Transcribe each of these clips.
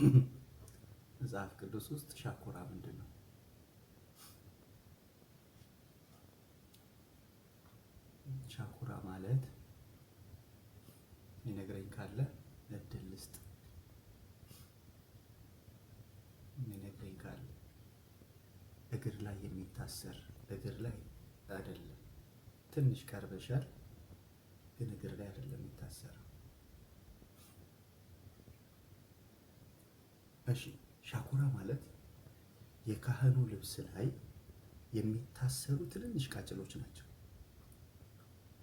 መጽሐፍ ቅዱስ ውስጥ ሻኩራ ምንድን ነው? ሻኩራ ማለት የሚነግረኝ ካለ እድል ልስጥ። የሚነግረኝ ካለ እግር ላይ የሚታሰር እግር ላይ አይደለም። ትንሽ ቀርበሻል፣ ግን እግር ላይ አይደለም የሚታሰረው። እሺ፣ ሻኩራ ማለት የካህኑ ልብስ ላይ የሚታሰሩ ትንንሽ ቃጭሎች ናቸው።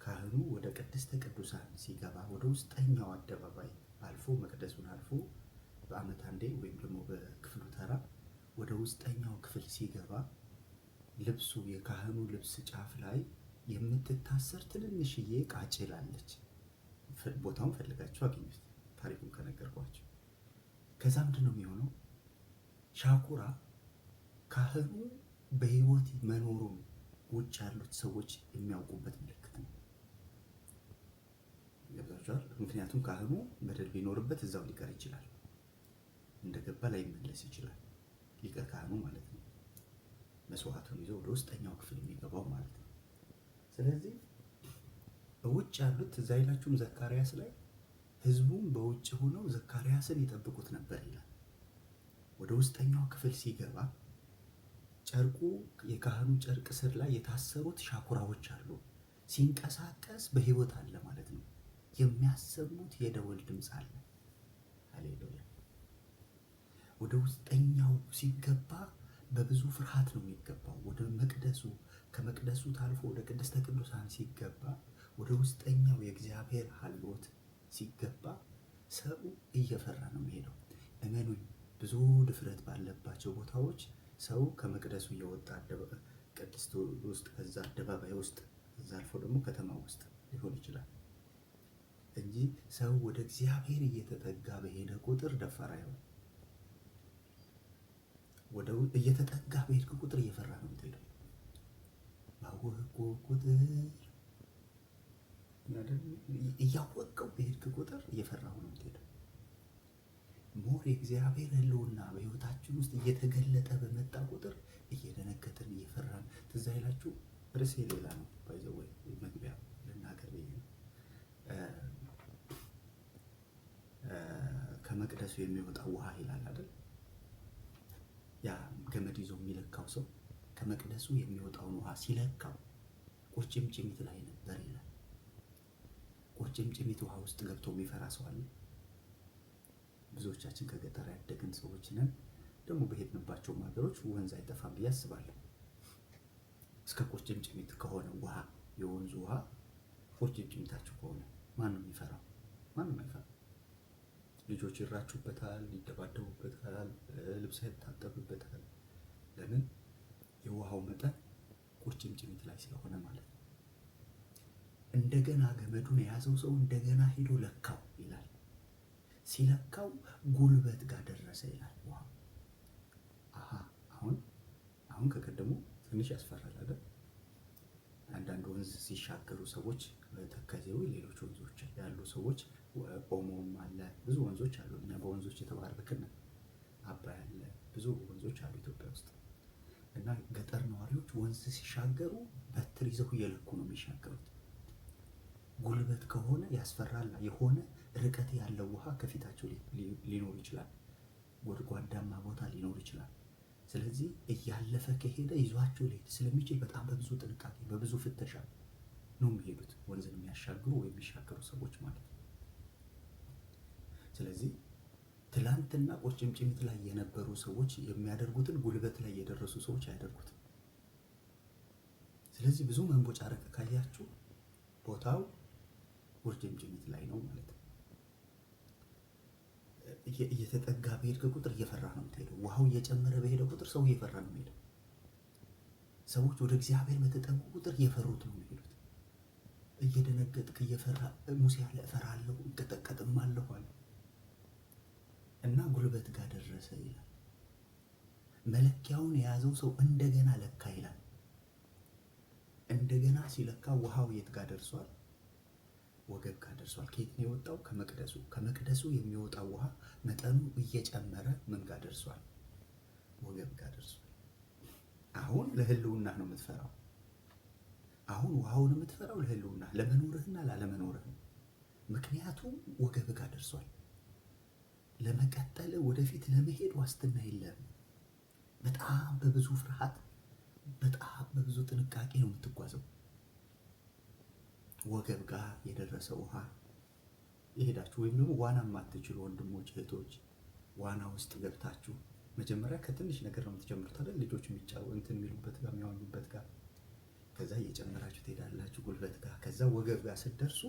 ካህኑ ወደ ቅድስተ ቅዱሳን ሲገባ ወደ ውስጠኛው አደባባይ አልፎ መቅደሱን አልፎ በዓመት አንዴ ወይም ደግሞ በክፍሉ ተራ ወደ ውስጠኛው ክፍል ሲገባ ልብሱ የካህኑ ልብስ ጫፍ ላይ የምትታሰር ትንንሽዬ ቃጭል አለች። ቦታውን ፈልጋችሁ አግኙት፣ ታሪኩን ከነገርኳችሁ። ከዛ ምንድን ነው የሚሆነው? ሻኩራ ካህኑ በሕይወት መኖሩን ውጭ ያሉት ሰዎች የሚያውቁበት ምልክት ነው። ገብቷችኋል? ምክንያቱም ካህኑ በደል ቢኖርበት እዛው ሊቀር ይችላል፣ እንደገባ ላይመለስ ይችላል። ሊቀ ካህኑ ማለት ነው፣ መስዋዕቱን ይዞ ወደ ውስጠኛው ክፍል የሚገባው ማለት ነው። ስለዚህ በውጭ ያሉት እዛ ይላችሁም ዘካርያስ ላይ ህዝቡም በውጭ ሆነው ዘካርያስን ይጠብቁት ነበር ይላል። ወደ ውስጠኛው ክፍል ሲገባ ጨርቁ የካህኑ ጨርቅ ስር ላይ የታሰሩት ሻኩራዎች አሉ። ሲንቀሳቀስ በህይወት አለ ማለት ነው። የሚያሰሙት የደወል ድምፅ አለ። ሃሌሉያ። ወደ ውስጠኛው ሲገባ በብዙ ፍርሃት ነው የሚገባው። ወደ መቅደሱ ከመቅደሱ ታልፎ ወደ ቅድስተ ቅዱሳን ሲገባ ወደ ውስጠኛው የእግዚአብሔር ሀልዎት ሲገባ ሰው እየፈራ ነው የሚሄደው። እመኑኝ፣ ብዙ ድፍረት ባለባቸው ቦታዎች ሰው ከመቅደሱ እየወጣ ቅድስት ውስጥ ከዛ አደባባይ ውስጥ እዛ አልፎ ደግሞ ከተማ ውስጥ ሊሆን ይችላል እንጂ ሰው ወደ እግዚአብሔር እየተጠጋ በሄደ ቁጥር ደፋር አይሆን። ወደ እየተጠጋ በሄድክ ቁጥር እየፈራ ነው የምትሄደው። ባወቅኩ ቁጥር እያወቀው በሄድክ ቁጥር እየፈራሁ ነው የምትሄደው። ሞር የእግዚአብሔር ሕልውና በሕይወታችን ውስጥ እየተገለጠ በመጣ ቁጥር እየደነገጥን እየፈራን። ትዝ አይላችሁ? ርዕሴ ሌላ ነው፣ ባይዘወይ መግቢያ ልናገር ብዬ ነው። ከመቅደሱ የሚወጣው ውሃ ይላል አይደል? ያ ገመድ ይዞ የሚለካው ሰው ከመቅደሱ የሚወጣውን ውሃ ሲለካው ቁርጭምጭሚት ላይ ነበር ይላል። ቁርጭምጭሚት ውሃ ውስጥ ገብቶ የሚፈራ ሰው አለ? ብዙዎቻችን ከገጠር ያደግን ሰዎች ነን። ደግሞ በሄድንባቸው ሀገሮች ወንዝ አይጠፋም ብዬ አስባለሁ። እስከ ቁርጭምጭሚት ከሆነ ውሃ የወንዙ ውሃ ቁርጭምጭሚታችሁ ከሆነ ማንም የሚፈራው? ማንም አይፈራም። ልጆች ይራጩበታል፣ ይደባደቡበታል፣ ልብስ ይታጠብበታል። ለምን? የውሃው መጠን ቁርጭምጭሚት ላይ ስለሆነ ማለት ነው። እንደገና ገመዱን የያዘው ሰው እንደገና ሄዶ ለካው ይላል። ሲለካው ጉልበት ጋር ደረሰ ይላል ውሃ። አሁን ከቀደሙ ትንሽ ያስፈራል አይደል? አንዳንድ ወንዝ ሲሻገሩ ሰዎች ተከዜው፣ ሌሎች ወንዞች ያሉ ሰዎች ኦሞም አለ፣ ብዙ ወንዞች አሉ። እኛ በወንዞች የተባረክን፣ አባይ አለ፣ ብዙ ወንዞች አሉ ኢትዮጵያ ውስጥ። እና ገጠር ነዋሪዎች ወንዝ ሲሻገሩ በትር ይዘው እየለኩ ነው የሚሻገሩት። ጉልበት ከሆነ ያስፈራል። የሆነ ርቀት ያለው ውሃ ከፊታቸው ሊኖር ይችላል፣ ጎድጓዳማ ቦታ ሊኖር ይችላል። ስለዚህ እያለፈ ከሄደ ይዟቸው ሊሄድ ስለሚችል በጣም በብዙ ጥንቃቄ በብዙ ፍተሻ ነው የሚሄዱት፣ ወንዝን የሚያሻግሩ ወይም የሚሻገሩ ሰዎች ማለት ነው። ስለዚህ ትላንትና ቁርጭምጭሚት ላይ የነበሩ ሰዎች የሚያደርጉትን ጉልበት ላይ የደረሱ ሰዎች አያደርጉትም። ስለዚህ ብዙ መንቦጫረቅ ካያችሁ ቦታው ቁርጭምጭሚት ላይ ነው ማለት ነው። እየተጠጋ በሄድክ ቁጥር እየፈራ ነው የምትሄደው። ውሃው እየጨመረ በሄደ ቁጥር ሰው እየፈራ ነው የሚሄደው። ሰዎች ወደ እግዚአብሔር በተጠጉ ቁጥር እየፈሩት ነው የሚሄዱት። እየደነገጥክ እየፈራ ሙሴ ያለ እፈራለሁ እንቀጠቀጥም አለሁ አለ እና ጉልበት ጋር ደረሰ ይላል። መለኪያውን የያዘው ሰው እንደገና ለካ ይላል። እንደገና ሲለካ ውሃው የት ጋር ደርሷል? ወገብ ጋር ደርሷል። ከየት ነው የወጣው? ከመቅደሱ። ከመቅደሱ የሚወጣው ውሃ መጠኑ እየጨመረ ምን ጋር ደርሷል? ወገብ ጋር ደርሷል። አሁን ለህልውና ነው የምትፈራው። አሁን ውሃውን የምትፈራው ለህልውና፣ ለመኖርህና ላለመኖርህ። ምክንያቱም ወገብ ጋር ደርሷል። ለመቀጠል ወደፊት ለመሄድ ዋስትና የለም። በጣም በብዙ ፍርሃት፣ በጣም በብዙ ጥንቃቄ ነው የምትጓዘው። ወገብ ጋር የደረሰ ውሃ የሄዳችሁ ወይም ደግሞ ዋና የማትችሉ ወንድሞች እህቶች፣ ዋና ውስጥ ገብታችሁ መጀመሪያ ከትንሽ ነገር ነው የምትጀምሩት አይደል? ልጆች እንትን የሚሉበት ጋር የሚዋኙበት ጋር፣ ከዛ እየጨመራችሁ ትሄዳላችሁ ጉልበት ጋር። ከዛ ወገብ ጋር ስትደርሱ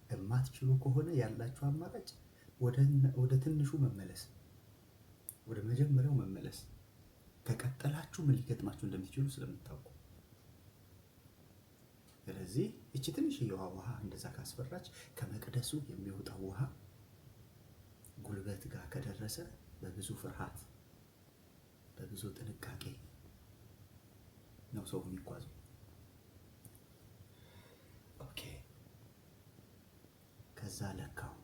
የማትችሉ ከሆነ ያላችሁ አማራጭ ወደ ትንሹ መመለስ፣ ወደ መጀመሪያው መመለስ። ከቀጠላችሁ ምን ሊገጥማችሁ እንደምትችሉ ስለምታውቁ። ስለዚህ እቺ ትንሽዬዋ ውሃ እንደዛ ካስፈራች፣ ከመቅደሱ የሚወጣው ውሃ ጉልበት ጋር ከደረሰ በብዙ ፍርሃት፣ በብዙ ጥንቃቄ ነው ሰው የሚጓዘው። ኦኬ። ከዛ ለካው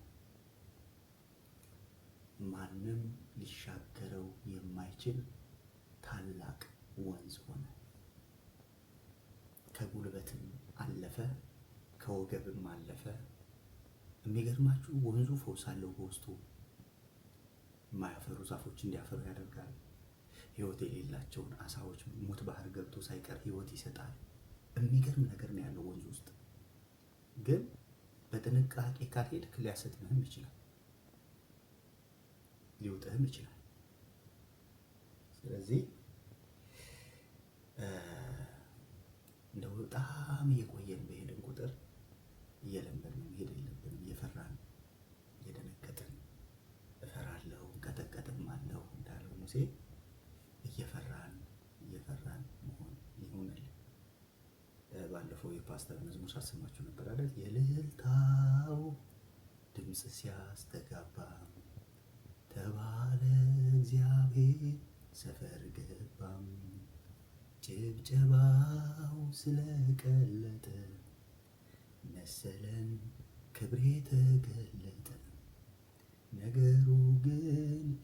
ማንም ሊሻገረው የማይችል ታላቅ ወንዝ ሆነ። ከጉልበትም አለፈ፣ ከወገብም አለፈ። የሚገርማችሁ ወንዙ ፈውስ አለው በውስጡ። የማያፈሩ ዛፎች እንዲያፈሩ ያደርጋል። ሕይወት የሌላቸውን አሳዎች ሙት ባህር ገብቶ ሳይቀር ሕይወት ይሰጣል። የሚገርም ነገር ነው ያለው ወንዙ ውስጥ። ግን በጥንቃቄ ካልሄድክ ሊያሰጥምህም ይችላል፣ ሊውጥህም ይችላል። ስለዚህ እንደው በጣም እየቆየን በሄድን ቁጥር እየለመድን መሄድ የለብንም። እየፈራን እየደነገጥን፣ እፈራለሁ እንቀጠቀጥም አለው እንዳለው ሙሴ፣ እየፈራን መሆን ይሆናል። ባለፈው የፓስተር መዝሙር ሳሰማችሁ ነበር አይደል? የእልልታው ድምፅ ሲያስተጋባ ተባለ እግዚአብሔር ሰፈር ገባም፣ ጭብጨባው ስለቀለጠ መሰለን ክብሬ ተገለጠ፣ ነገሩ ግን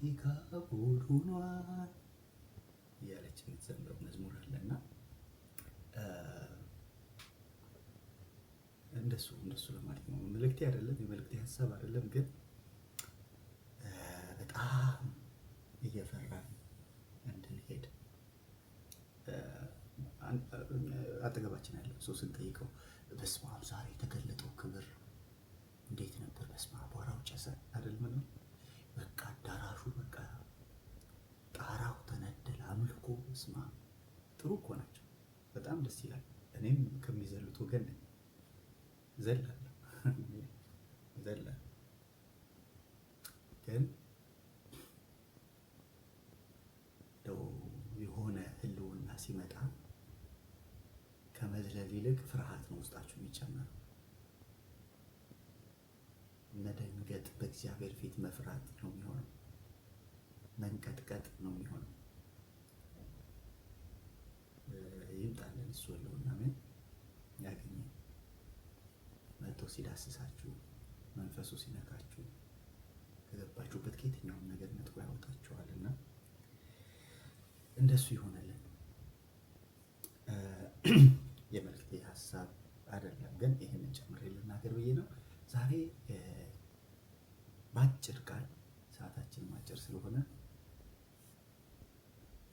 ኢካቦድ ሆኗል እያለች የምትዘምረው መዝሙር አለና እንደሱ ለማለት ነው። መልእክቴ አይደለም፣ የመልእክቴ ሀሳብ አይደለም። ግን በጣም እየፈራን እንድንሄድ አጠገባችን ያለው ሰው ስንጠይቀው በስመ አብ ዛሬ የተገለጠው ክብር እንዴት ነበር? በስመ አብ አቧራው ጨሰ አይደለም ነው በቃ አዳራሹ በቃ ጣራው ተነደለ፣ አምልኮ በስመ አብ ጥሩ እኮ ናቸው። በጣም ደስ ይላል። እኔም ከሚዘሉት ወገን ነኝ። ዘላለሁ ግን የሆነ ህልውና ሲመጣ ከመዝለል ይልቅ ፍርሃት ነው ውስጣችሁ የሚጨመረው። መደንገጥ፣ በእግዚአብሔር ፊት መፍራት ነው የሚሆነው። መንቀጥቀጥ ነው የሚሆነው። ይምጣልን እሱ ህልውና ምን ያገኘ መጥቶ ሲዳስሳችሁ፣ መንፈሱ ሲነካችሁ፣ ከገባችሁበት ከየትኛውም ነገር ነጥቆ ያወጣችኋልና እንደሱ ይሆነልን። የመልእክቴ ሀሳብ አይደለም፣ ግን ይህንን ጨምሬ ልናገር ብዬ ነው ዛሬ። በአጭር ቃል ሰዓታችን አጭር ስለሆነ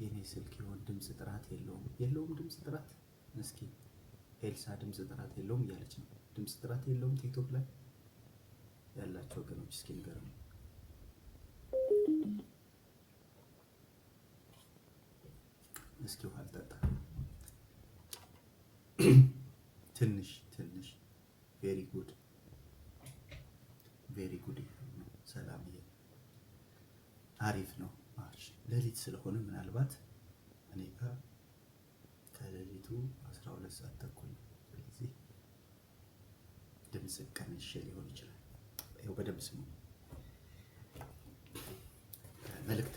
የኔ ስልክ ይሆን ድምፅ ጥራት የለውም ድምፅ ጥራት። እስኪ ኤልሳ ድምፅ ጥራት የለውም እያለች ነው። ድምፅ ጥራት የለውም ቲክቶክ ላይ ያላቸው ወገኖች እስኪ ንገሩኝ። እስኪ ውሃ አልጠጣ ትንሽ ቬሪ ጉድ ነው። ሰላምዬ አሪፍ ነው። ሌሊት ስለሆነ ምናልባት እኔ ጋር ከሌሊቱ 12 ሰዓት ተኩል ነው። ስለዚህ ድምፅ ቀንሼ ሊሆን ይችላል። ይኸው በደንብ ስሙ። መልእክት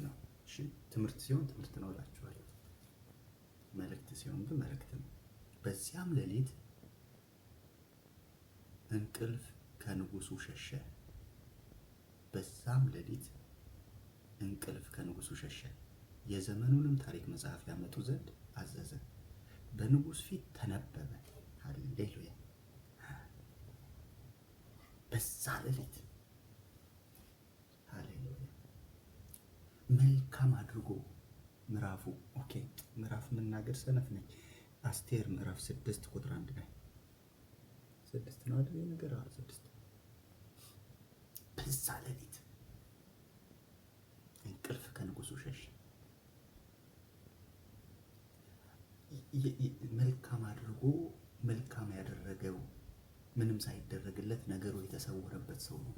ነው። እሺ ትምህርት ሲሆን ትምህርት ነው እላችኋለሁ። መልእክት ሲሆን ግን መልእክት ነው። በዚያም ሌሊት እንቅልፍ ከንጉሱ ሸሸ። በዛም ሌሊት እንቅልፍ ከንጉሱ ሸሸ። የዘመኑንም ታሪክ መጽሐፍ ያመጡ ዘንድ አዘዘ። በንጉሥ ፊት ተነበበ። ሃሌሉያ! በዛ ሌሊት ሃሌሉያ! መልካም አድርጎ ምዕራፉ ምዕራፍ መናገር ሰነፍ ነኝ። አስቴር ምዕራፍ 6 ቁጥር 1 ላይ 6 ነው አይደል? ነገር 6 በዛ ሌሊት እንቅልፍ ከንጉሱ ሸሸ። መልካም አድርጎ መልካም ያደረገው ምንም ሳይደረግለት ነገሩ የተሰወረበት ሰው ነው።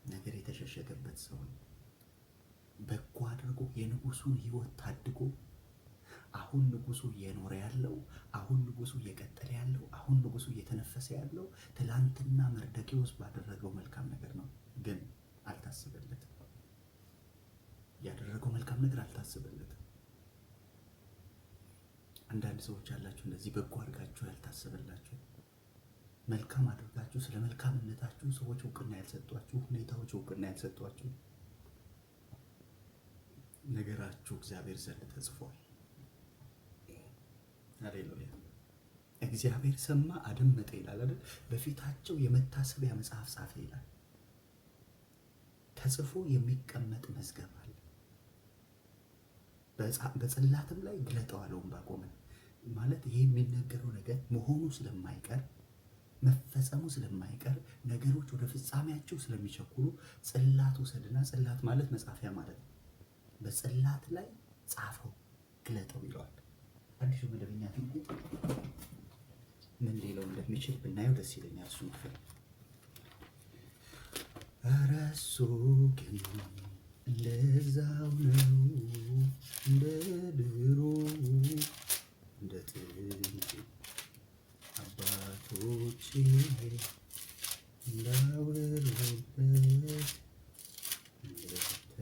ነገር የተሸሸገበት ሰው ነው። በጎ አድርጎ የንጉሱን ሕይወት ታድጎ አሁን ንጉሱ እየኖረ ያለው፣ አሁን ንጉሱ እየቀጠለ ያለው፣ አሁን ንጉሱ እየተነፈሰ ያለው ትላንትና መርደኪዎስ ባደረገው መልካም ነገር ነው። ግን አልታሰበለትም። ያደረገው መልካም ነገር አልታሰበለትም። አንዳንድ ሰዎች ያላችሁ እንደዚህ በጎ አድርጋችሁ ያልታሰበላችሁ፣ መልካም አድርጋችሁ ስለ መልካምነታችሁ ሰዎች እውቅና ያልሰጧችሁ፣ ሁኔታዎች እውቅና ያልሰጧችሁ፣ ነገራችሁ እግዚአብሔር ዘንድ ተጽፏል። ሃሌሉያ! እግዚአብሔር ሰማ አደመጠ ይላል አይደል? በፊታቸው የመታሰቢያ መጽሐፍ ጻፈ ይላል። ተጽፎ የሚቀመጥ መዝገብ አለ። በጽላትም ላይ ግለጠው አለው ዕንባቆምን። ማለት ይሄ የሚነገረው ነገር መሆኑ ስለማይቀር መፈጸሙ ስለማይቀር ነገሮች ወደ ፍጻሜያቸው ስለሚቸኩሉ ጽላት ውሰድና፣ ጽላት ማለት መጻፊያ ማለት ነው። በጽላት ላይ ጻፈው ግለጠው ይለዋል። አዲሱ መደበኛ ትርጉም ምን ሊለው እንደሚችል ብናየው ደስ ይለኛል። እሱ ክፍል ኧረ እሱ ግን እንደዛው ነው፣ እንደ ድሮ እንደ ጥንት አባቶቼ እንዳወሩበት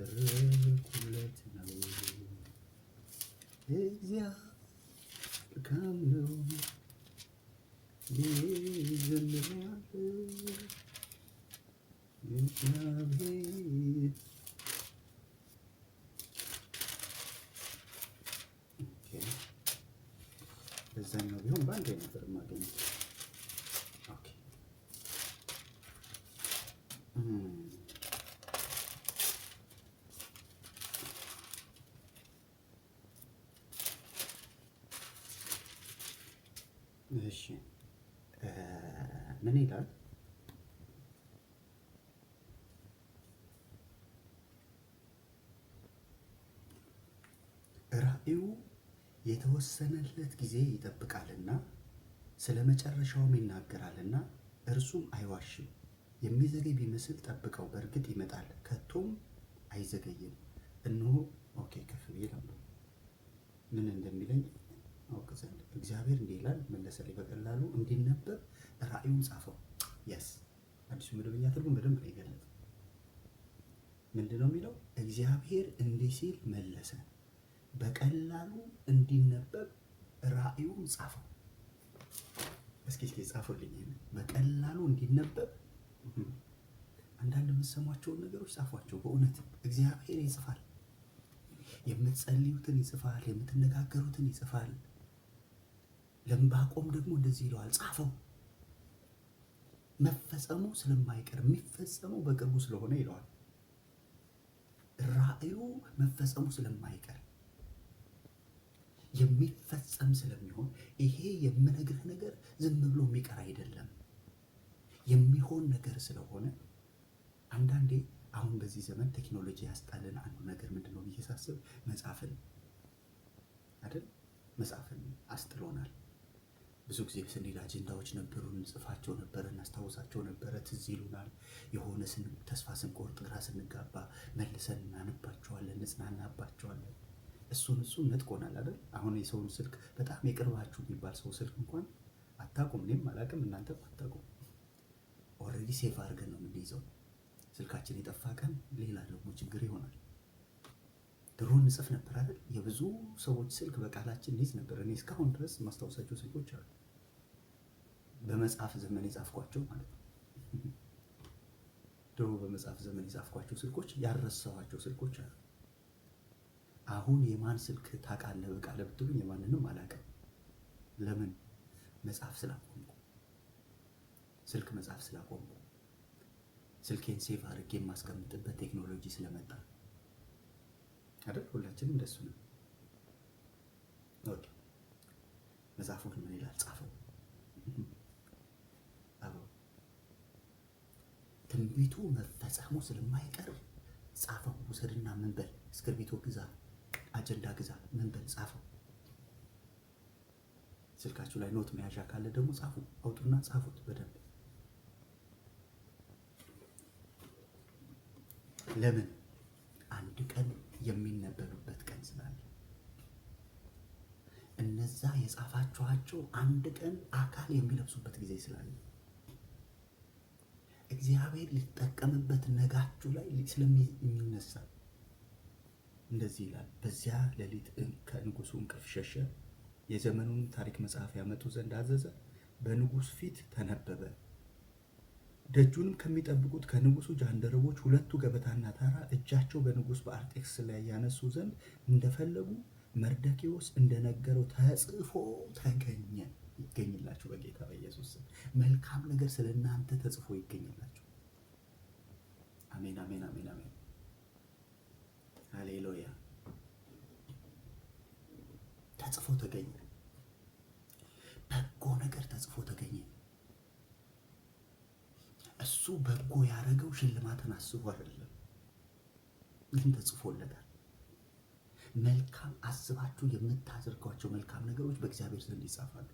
እንደተረኩለት ነው። እግዚአብሔር መልካም ነው፣ ይዘምራል እግዚአብሔር። በዛኛው ቢሆን በአንድ ነበር የማገኘው። እሺ ምን ይላል? ራእዩ የተወሰነለት ጊዜ ይጠብቃልና ስለ መጨረሻውም ይናገራልና እርሱም አይዋሽም። የሚዘገይ ቢመስል ጠብቀው፣ በእርግጥ ይመጣል፣ ከቶም አይዘገይም። እነሆ ከፍ ብዬ ምን እንደሚለኝ አውቅ ዘንድ እግዚአብሔር እንዲህ ይላል መለሰልኝ፣ በቀላሉ እንዲነበብ ራእዩን ጻፈው። አዲሱ መደበኛ ትርጉም በደንብ ነው የገለጸው። ምንድን ነው የሚለው? እግዚአብሔር እንዲህ ሲል መለሰ፣ በቀላሉ እንዲነበብ ራእዩን ጻፈው። እስኪ ጻፉልኝ። በቀላሉ እንዲነበብ አንዳንድ የምትሰሟቸውን ነገሮች ጻፏቸው። በእውነት እግዚአብሔር ይጽፋል። የምትጸልዩትን ይጽፋል፣ የምትነጋገሩትን ይጽፋል። ለዕንባቆም ደግሞ እንደዚህ ይለዋል፣ ጻፈው። መፈጸሙ ስለማይቀር የሚፈጸመው በቅርቡ ስለሆነ ይለዋል። ራእዩ መፈጸሙ ስለማይቀር የሚፈጸም ስለሚሆን ይሄ የምነግርህ ነገር ዝም ብሎ የሚቀር አይደለም፣ የሚሆን ነገር ስለሆነ አንዳንዴ አሁን በዚህ ዘመን ቴክኖሎጂ ያስጣልን አንዱ ነገር ምንድነው ብዬ ሳስብ መጻፍን አይደል? መጻፍን አስጥሎናል። ብዙ ጊዜ ስንሄድ አጀንዳዎች ነበሩን፣ እንጽፋቸው ነበረ፣ እናስታውሳቸው ነበረ፣ ትዝ ይሉናል። የሆነ ተስፋ ስንቆርጥ፣ ግራ ስንጋባ መልሰን እናነባቸዋለን፣ እንጽናናባቸዋለን። እሱን ነጥቆናል አይደል? አሁን የሰውን ስልክ በጣም የቅርባችሁ የሚባል ሰው ስልክ እንኳን አታውቁም፣ እኔም አላውቅም፣ እናንተም አታውቁም። ኦልሬዲ ሴቭ አድርገን ነው የምንይዘው። ስልካችን የጠፋ ቀን ሌላ ደግሞ ችግር ይሆናል። ድሮ እንጽፍ ነበር አይደል? የብዙ ሰዎች ስልክ በቃላችን እንይዝ ነበር። እኔ እስካሁን ድረስ ማስታወሳቸው ስልኮች አሉ። በመጽሐፍ ዘመን የጻፍኳቸው ማለት ነው። ድሮ በመጽሐፍ ዘመን የጻፍኳቸው ስልኮች ያረሳኋቸው ስልኮች አሉ። አሁን የማን ስልክ ታውቃለህ በቃለ ብትሉኝ የማንንም አላውቅም። ለምን? መጽሐፍ ስላቆምኩ፣ ስልክ መጽሐፍ ስላቆምኩ፣ ስልኬን ሴቭ አድርጌ የማስቀምጥበት ቴክኖሎጂ ስለመጣ አይደል? ሁላችንም እንደሱ ነው። ኦኬ፣ መጽሐፉ ግን ምን ይላል? ጻፈው። አበው ትንቢቱ መፈጸሙ ስለማይቀር ጻፈው። ውሰድና ምን በል፣ እስክርቢቶ ግዛ፣ አጀንዳ ግዛ፣ ምን በል ጻፈው። ስልካችሁ ላይ ኖት መያዣ ካለ ደግሞ ጻፉ፣ አውጡና ጻፉት በደንብ። ለምን? አንድ ቀን የሚነበብበት ቀን ስላለ። እነዛ የጻፋችኋቸው አንድ ቀን አካል የሚለብሱበት ጊዜ ስላለ እግዚአብሔር ሊጠቀምበት ነጋችሁ ላይ ስለሚነሳ እንደዚህ ይላል። በዚያ ሌሊት ከንጉሱ እንቅልፍ ሸሸ፣ የዘመኑን ታሪክ መጽሐፍ ያመጡ ዘንድ አዘዘ። በንጉሥ ፊት ተነበበ። ደጁንም ከሚጠብቁት ከንጉሱ ጃንደረቦች ሁለቱ ገበታና ታራ እጃቸው በንጉሥ በአርጤክስስ ላይ ያነሱ ዘንድ እንደፈለጉ መርደኪዎስ እንደነገረው ተጽፎ ተገኘ። ይገኝላችሁ በጌታ በኢየሱስ ስም። መልካም ነገር ስለ እናንተ ተጽፎ ይገኝላችሁ። አሜን፣ አሜን፣ አሜን፣ አሜን። ሃሌሉያ። ተጽፎ ተገኘ። በጎ ነገር ተጽፎ ተገኘ። እሱ በጎ ያደረገው ሽልማትን አስቦ አይደለም፣ ግን ተጽፎለታል። መልካም አስባችሁ የምታደርጓቸው መልካም ነገሮች በእግዚአብሔር ዘንድ ይጻፋሉ።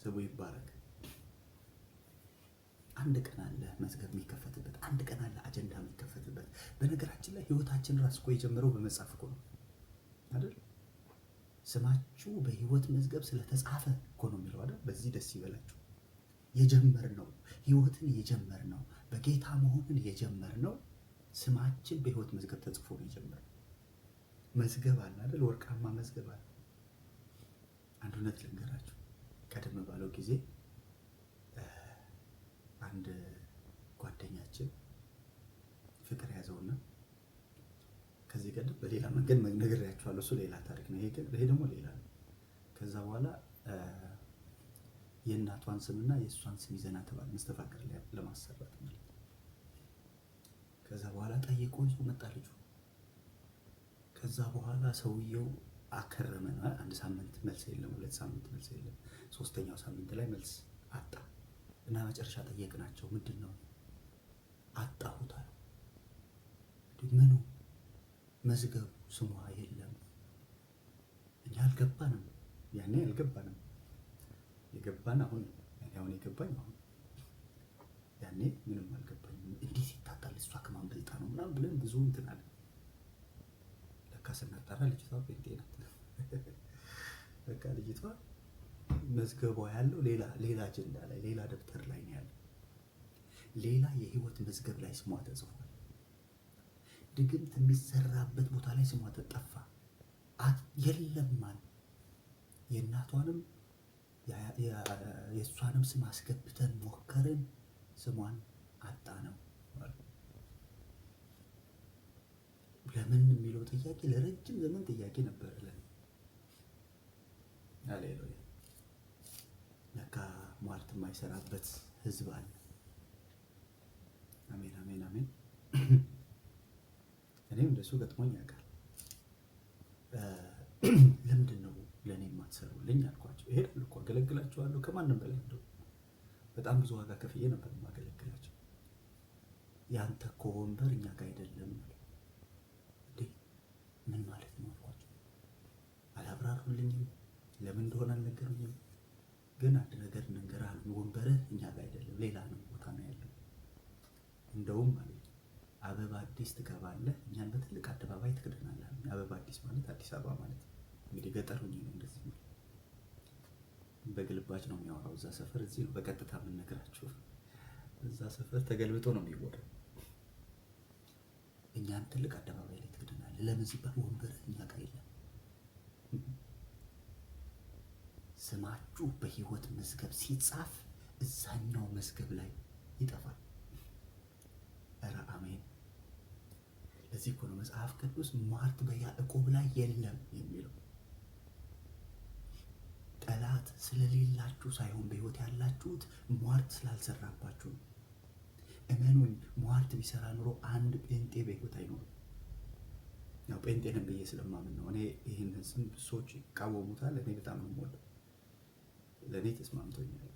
ስሙ ይባረክ። አንድ ቀን አለ መዝገብ የሚከፈትበት፣ አንድ ቀን አለ አጀንዳ የሚከፈትበት። በነገራችን ላይ ህይወታችን ራስ እኮ የጀመረው በመጻፍ እኮ ነው አይደል? ስማችሁ በህይወት መዝገብ ስለተጻፈ እኮ ነው የሚለው አይደል? በዚህ ደስ ይበላችሁ። የጀመርነው ህይወትን የጀመርነው በጌታ መሆንን የጀመርነው ስማችን በህይወት መዝገብ ተጽፎ ነው የጀመርነው። መዝገብ አለ አይደል? ወርቃማ መዝገብ አለ። አንድ እውነት ልንገራችሁ። ቀደም ባለው ጊዜ አንድ ጓደኛችን ፍቅር ያዘውና ከዚህ ቀደም በሌላ መንገድ ነግሬያችኋለሁ። እሱ ሌላ ታሪክ ነው። ይሄ ደግሞ ሌላ ነው። ከዛ በኋላ የእናቷን ስምና የእሷን ስም ይዘና ተባለ፣ መስተፋቅር ለማሰራት ማለት ነው። ከዛ በኋላ ጠይቆ ይዞ መጣ ልጁ። ከዛ በኋላ ሰውየው አከረመ። አንድ ሳምንት መልስ የለም፣ 2 ሳምንት መልስ የለም። 3ኛው ሳምንት ላይ መልስ አጣ እና መጨረሻ ጠየቅናቸው። ምንድን ነው? አጣሁት አሉ። ምኑ? መዝገቡ ስሟ የለም። እኛ አልገባንም፣ ያኔ አልገባንም። የገባን አሁን የገባኝ አሁን፣ ያኔ ምንም አልገባኝም። እንዴት ይታጣል? እሷ ከማን በልጣ ነው ምናምን ብለን ብዙ እንትን አለ። ለካ ስናጣራ ልጅቷ ጴንጤ ናት። በቃ ልጅቷ መዝገቧ ያለው ሌላ አጀንዳ ላይ፣ ሌላ ደብተር ላይ ነው ያለው። ሌላ የህይወት መዝገብ ላይ ስሟ ተጽፏል። ድግምት የሚሰራበት ቦታ ላይ ስሟ ተጠፋ። የለም ማን የእናቷንም የእሷንም ስም አስገብተን ሞከርን፣ ስሟን አጣ ነው። ለምን የሚለው ጥያቄ ለረጅም ዘመን ጥያቄ ነበረለን። ሃሌሉያ። ለካ ሟርት የማይሰራበት ህዝብ አለ። አሜን፣ አሜን፣ አሜን። እኔም እንደሱ ገጥሞኝ ያውቃል። ለምንድን ነው ለእኔ የማትሰሩልኝ አልኳቸው። እሄዳለሁ እኮ አገለግላቸዋለሁ፣ ከማንም በላይ እንደው በጣም ብዙ ዋጋ ከፍዬ ነበር የማገለግላቸው። ያንተ እኮ ወንበር እኛ ጋር አይደለም አለ። እንዴ ምን ማለት ነው አልኳቸው። አላብራሩልኝም፣ ለምን እንደሆነ አልነገሩኝም። ግን አንድ ነገር እንንገርህ፣ ወንበርህ እኛ ጋር አይደለም፣ ሌላ ነው ቦታ ነው ያለው። እንደውም ማለት አበባ አዲስ ትገባለህ፣ እኛን በትልቅ አደባባይ ትክደናለህ። አበባ አዲስ ማለት አዲስ አበባ ማለት ነው። እንግዲህ ገጠር ሆኜ ነው እንደዚህ ነው። በግልባጭ ነው የሚያወራው እዛ ሰፈር፣ እዚህ ነው በቀጥታ የምንነግራችሁ። እዛ ሰፈር ተገልብጦ ነው የሚወራው። እኛን ትልቅ አደባባይ ላይ ትክደናለህ። ለምን ሲባል ወንበርህ እኛ ጋር የለም። ስማችሁ በሕይወት መዝገብ ሲጻፍ እዛኛው መዝገብ ላይ ይጠፋል። ኧረ አሜን። ለዚህ እኮ ነው መጽሐፍ ቅዱስ ሟርት በያዕቆብ ላይ የለም የሚለው። ጠላት ስለሌላችሁ ሳይሆን በሕይወት ያላችሁት ሟርት ስላልሰራባችሁ ነው። እመኑኝ፣ ሟርት ቢሰራ ኑሮ አንድ ጴንጤ በሕይወት አይኖርም። ያው ጴንጤንም ብዬ ስለማምን ነው። እኔ ይህንን ስም ሰዎች ይቃወሙታል። እኔ በጣም ነው የምወደው። ለእኔ ተስማምቶኛል።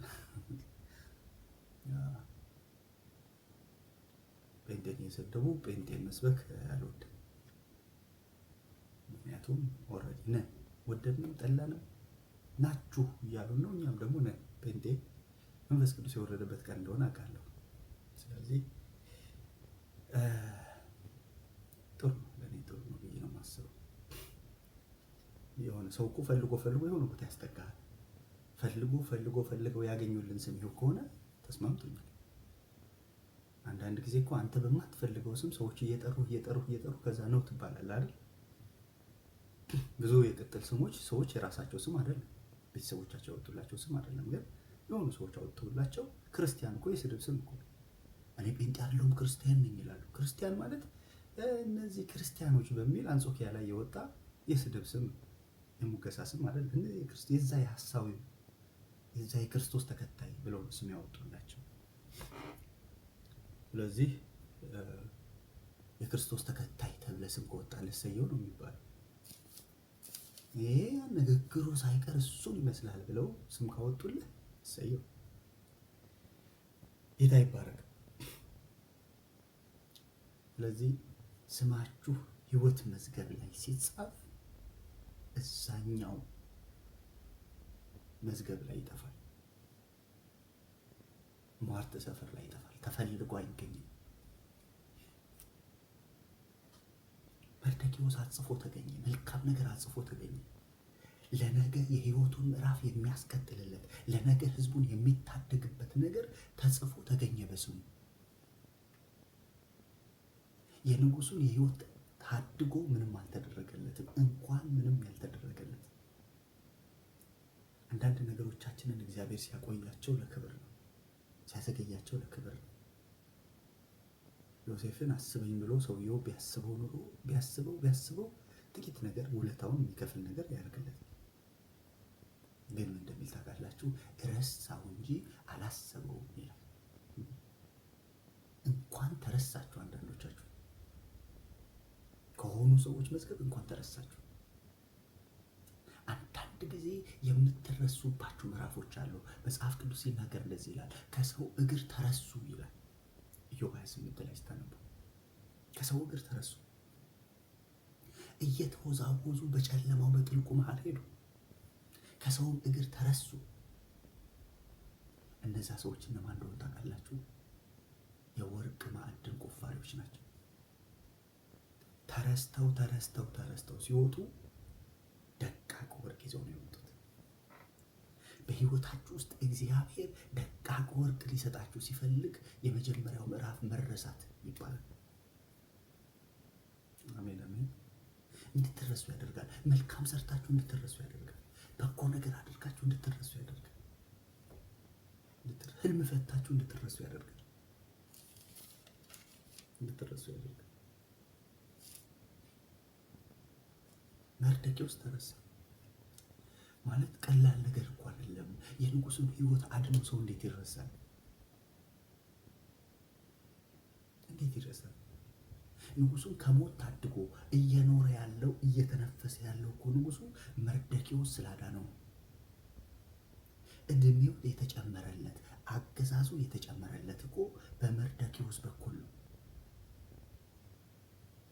ጴንጤን እየሰደቡ ጴንጤን መስበክ አልወድም። ምክንያቱም ኦልሬዲ ነን፣ ወደድንም ጠላንም ናችሁ እያሉን ነው። እኛም ደግሞ ነን። ጴንጤ መንፈስ ቅዱስ የወረደበት ቀን እንደሆነ አውቃለሁ። ስለዚህ ጥሩ ነው፣ ለእኔ ጥሩ ነው ብዬ ነው የማስበው። የሆነ ሰው እኮ ፈልጎ የሆነ ቦታ ያስጠጋል። ፈልገው ያገኙልን ስም ይኸው ከሆነ ተስማምቶኛል። አንዳንድ ጊዜ እኮ አንተ በማትፈልገው ስም ሰዎች እየጠሩ ከዛ ነው ትባላለህ አይደል? ብዙ የቅጥል ስሞች ሰዎች የራሳቸው ስም አይደለም፣ ቤተሰቦቻቸው ያወጡላቸው ስም አይደለም። ግን የሆኑ ሰዎች አወጡላቸው። ክርስቲያን እኮ የስድብ ስም እኮ። እኔ ጴንጤ አይደለሁም ክርስቲያን ነኝ ይላሉ። ክርስቲያን ማለት እነዚህ ክርስቲያኖች በሚል አንጾኪያ ላይ የወጣ የስድብ ስም፣ የሙገሳ ስም አይደለም። የዛ የሐሳዊ የዛ የክርስቶስ ተከታይ ብለው ስም ያወጡላቸው። ስለዚህ የክርስቶስ ተከታይ ተብለ ስም ከወጣልህ እሰየው ነው የሚባለው። ይሄ ንግግሩ ሳይቀር እሱን ይመስላል ብለው ስም ካወጡልህ እሰየው። ጌታ ይባረክ። ስለዚህ ስማችሁ ሕይወት መዝገብ ላይ ሲጻፍ እዛኛው መዝገብ ላይ ይጠፋል። ሟርት ሰፈር ላይ ይጠፋል። ተፈልጎ አይገኝም። መርዶክዮስ አጽፎ ተገኘ። መልካም ነገር አጽፎ ተገኘ። ለነገ የሕይወቱን ምዕራፍ የሚያስቀጥልለት፣ ለነገ ሕዝቡን የሚታደግበት ነገር ተጽፎ ተገኘ በስሙ። የንጉሱን የሕይወት ታድጎ ምንም አልተደረገለትም። እንኳን ምንም ያልተደረገለት። አንዳንድ ነገሮቻችንን እግዚአብሔር ሲያቆያቸው ለክብር ነው፣ ሲያዘገያቸው ለክብር ነው። ዮሴፍን አስበኝ ብሎ ሰውየው ቢያስበው ጥቂት ነገር ውለታውን የሚከፍል ነገር ያደርግለት። ግን ምን እንደሚል ታውቃላችሁ? ረሳው እንጂ አላሰበውም ይላል። እንኳን ተረሳችሁ። አንዳንዶቻችሁ ከሆኑ ሰዎች መዝገብ እንኳን ተረሳችሁ። አንዳንድ ጊዜ የምትረሱባችሁ ምዕራፎች አሉ። መጽሐፍ ቅዱስ ሲናገር እንደዚህ ይላል፣ ከሰው እግር ተረሱ ይላል። ኢዮብ 28 ላይ ስታነቡ ከሰው እግር ተረሱ፣ እየተወዛወዙ በጨለማው በጥልቁ መሃል ሄዱ፣ ከሰውም እግር ተረሱ። እነዛ ሰዎች እነማን እንደሆኑ ታውቃላችሁ? የወርቅ ማዕድን ቆፋሪዎች ናቸው። ተረስተው ሲወጡ ደቃቅ ወርቅ ይዘው ነው የወጡት። በሕይወታችሁ ውስጥ እግዚአብሔር ደቃቅ ወርቅ ሊሰጣችሁ ሲፈልግ የመጀመሪያው ምዕራፍ መረሳት ይባላል። አሜን አሜን። እንድትረሱ ያደርጋል። መልካም ሰርታችሁ እንድትረሱ ያደርጋል። በጎ ነገር አድርጋችሁ እንድትረሱ ያደርጋል። ህልም ፈታችሁ እንድትረሱ ያደርጋል። መርዶክዮስ ተረሳ ማለት ቀላል ነገር እኮ አይደለም። የንጉሱን ሕይወት አድኖ ሰው እንዴት ይረሳል? እንዴት ይረሳል? ንጉሱን ከሞት ታድጎ እየኖረ ያለው እየተነፈሰ ያለው እኮ ንጉሱ መርዶክዮስ ስላዳነው፣ እድሜው የተጨመረለት አገዛዙ የተጨመረለት እኮ በመርዶክዮስ በኩል ነው።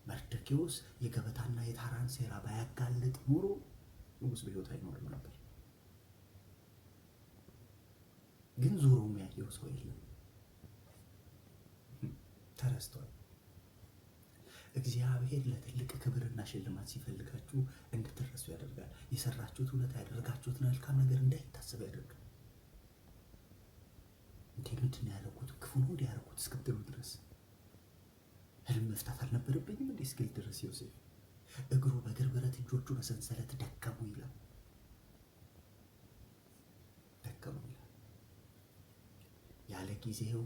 መርዶክዮስ የገበታና የታራን ሴራ ባያጋልጥ ኖሮ ንጉስ በሕይወት አይኖርም ነበር። ግን ዞሮም ያየው ሰው የለም። ተረስቷል። እግዚአብሔር ለትልቅ ክብርና ሽልማት ሲፈልጋችሁ እንድትረሱ ያደርጋል። የሰራችሁት ውለታ፣ ያደረጋችሁት መልካም ነገር እንዳይታሰብ ያደርጋል። እንዴ ምንድን ነው ያደረኩት? ክፉ ነው እንዴ ያደረኩት እስክትሉ ድረስ ህልም መፍታት አልነበረብኝም እንዴ እስክል ድረስ ዮሴፍ እግሩ በእግር ብረት እጆቹ በሰንሰለት ደከሙ ይላል። ያለ ጊዜው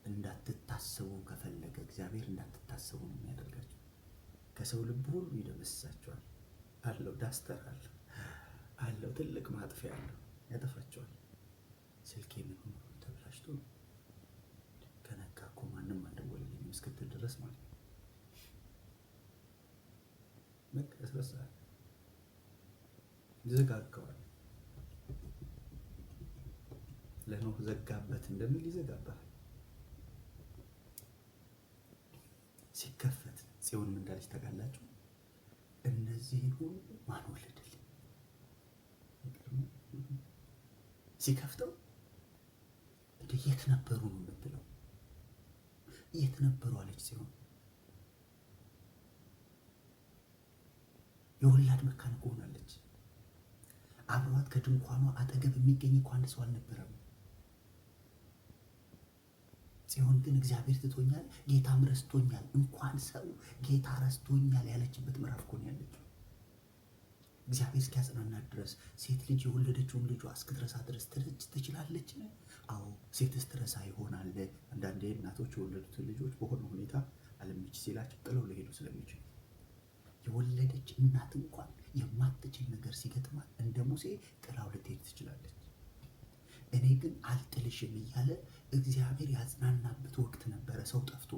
እንዳትታሰቡ ከፈለገ እግዚአብሔር እንዳትታሰቡ ነው የሚያደርጋቸው። ከሰው ልብ ሁሉ ይደመስሳቸዋል አለው። ዳስተር አለው ትልቅ ማጥፊያ አለው፣ ያጠፋቸዋል። ስልኬ ምን ሆኖ ተበላሽቶ ከነካ እኮ ማንም አልደወለልኝም እስክትል ድረስ ማለት ነው። በቃ ያስረሳል፣ ይዘጋጋዋል። ለኖህ ዘጋበት እንደሚል ይዘጋባል። ሲከፈት ጽዮን ምን እንዳለች ታውቃላችሁ? እነዚህን ሁሉ ማን ወለደልኝ? ሲከፍተው እንደ የት ነበሩ ነው የምትለው። የት ነበሩ አለች ጽዮን። የወላድ መካን ሆናለች። አብሯት ከድንኳኗ አጠገብ የሚገኝ እኮ አንድ ሰው አልነበረም። ጽዮን ግን እግዚአብሔር ትቶኛል፣ ጌታም ረስቶኛል፣ እንኳን ሰው ጌታ ረስቶኛል ያለችበት ምዕራፍ እኮ ነው ያለችው። እግዚአብሔር እስኪያጽናናት ድረስ ሴት ልጅ የወለደችውን ልጇ እስክትረሳ ድረስ ትችላለች። አዎ ሴትስ ትረሳ ይሆናል። አንዳንዴ እናቶች የወለዱትን ልጆች በሆነ ሁኔታ አለምች ሲላቸው ጥለው ሊሄዱ ስለሚችሉ የወለደች እናት እንኳን የማትችል ነገር ሲገጥማት እንደ ሙሴ ጥላው ልትሄድ ትችላለች። እኔ ግን አልጥልሽም እያለ እግዚአብሔር ያጽናናበት ወቅት ነበረ። ሰው ጠፍቶ፣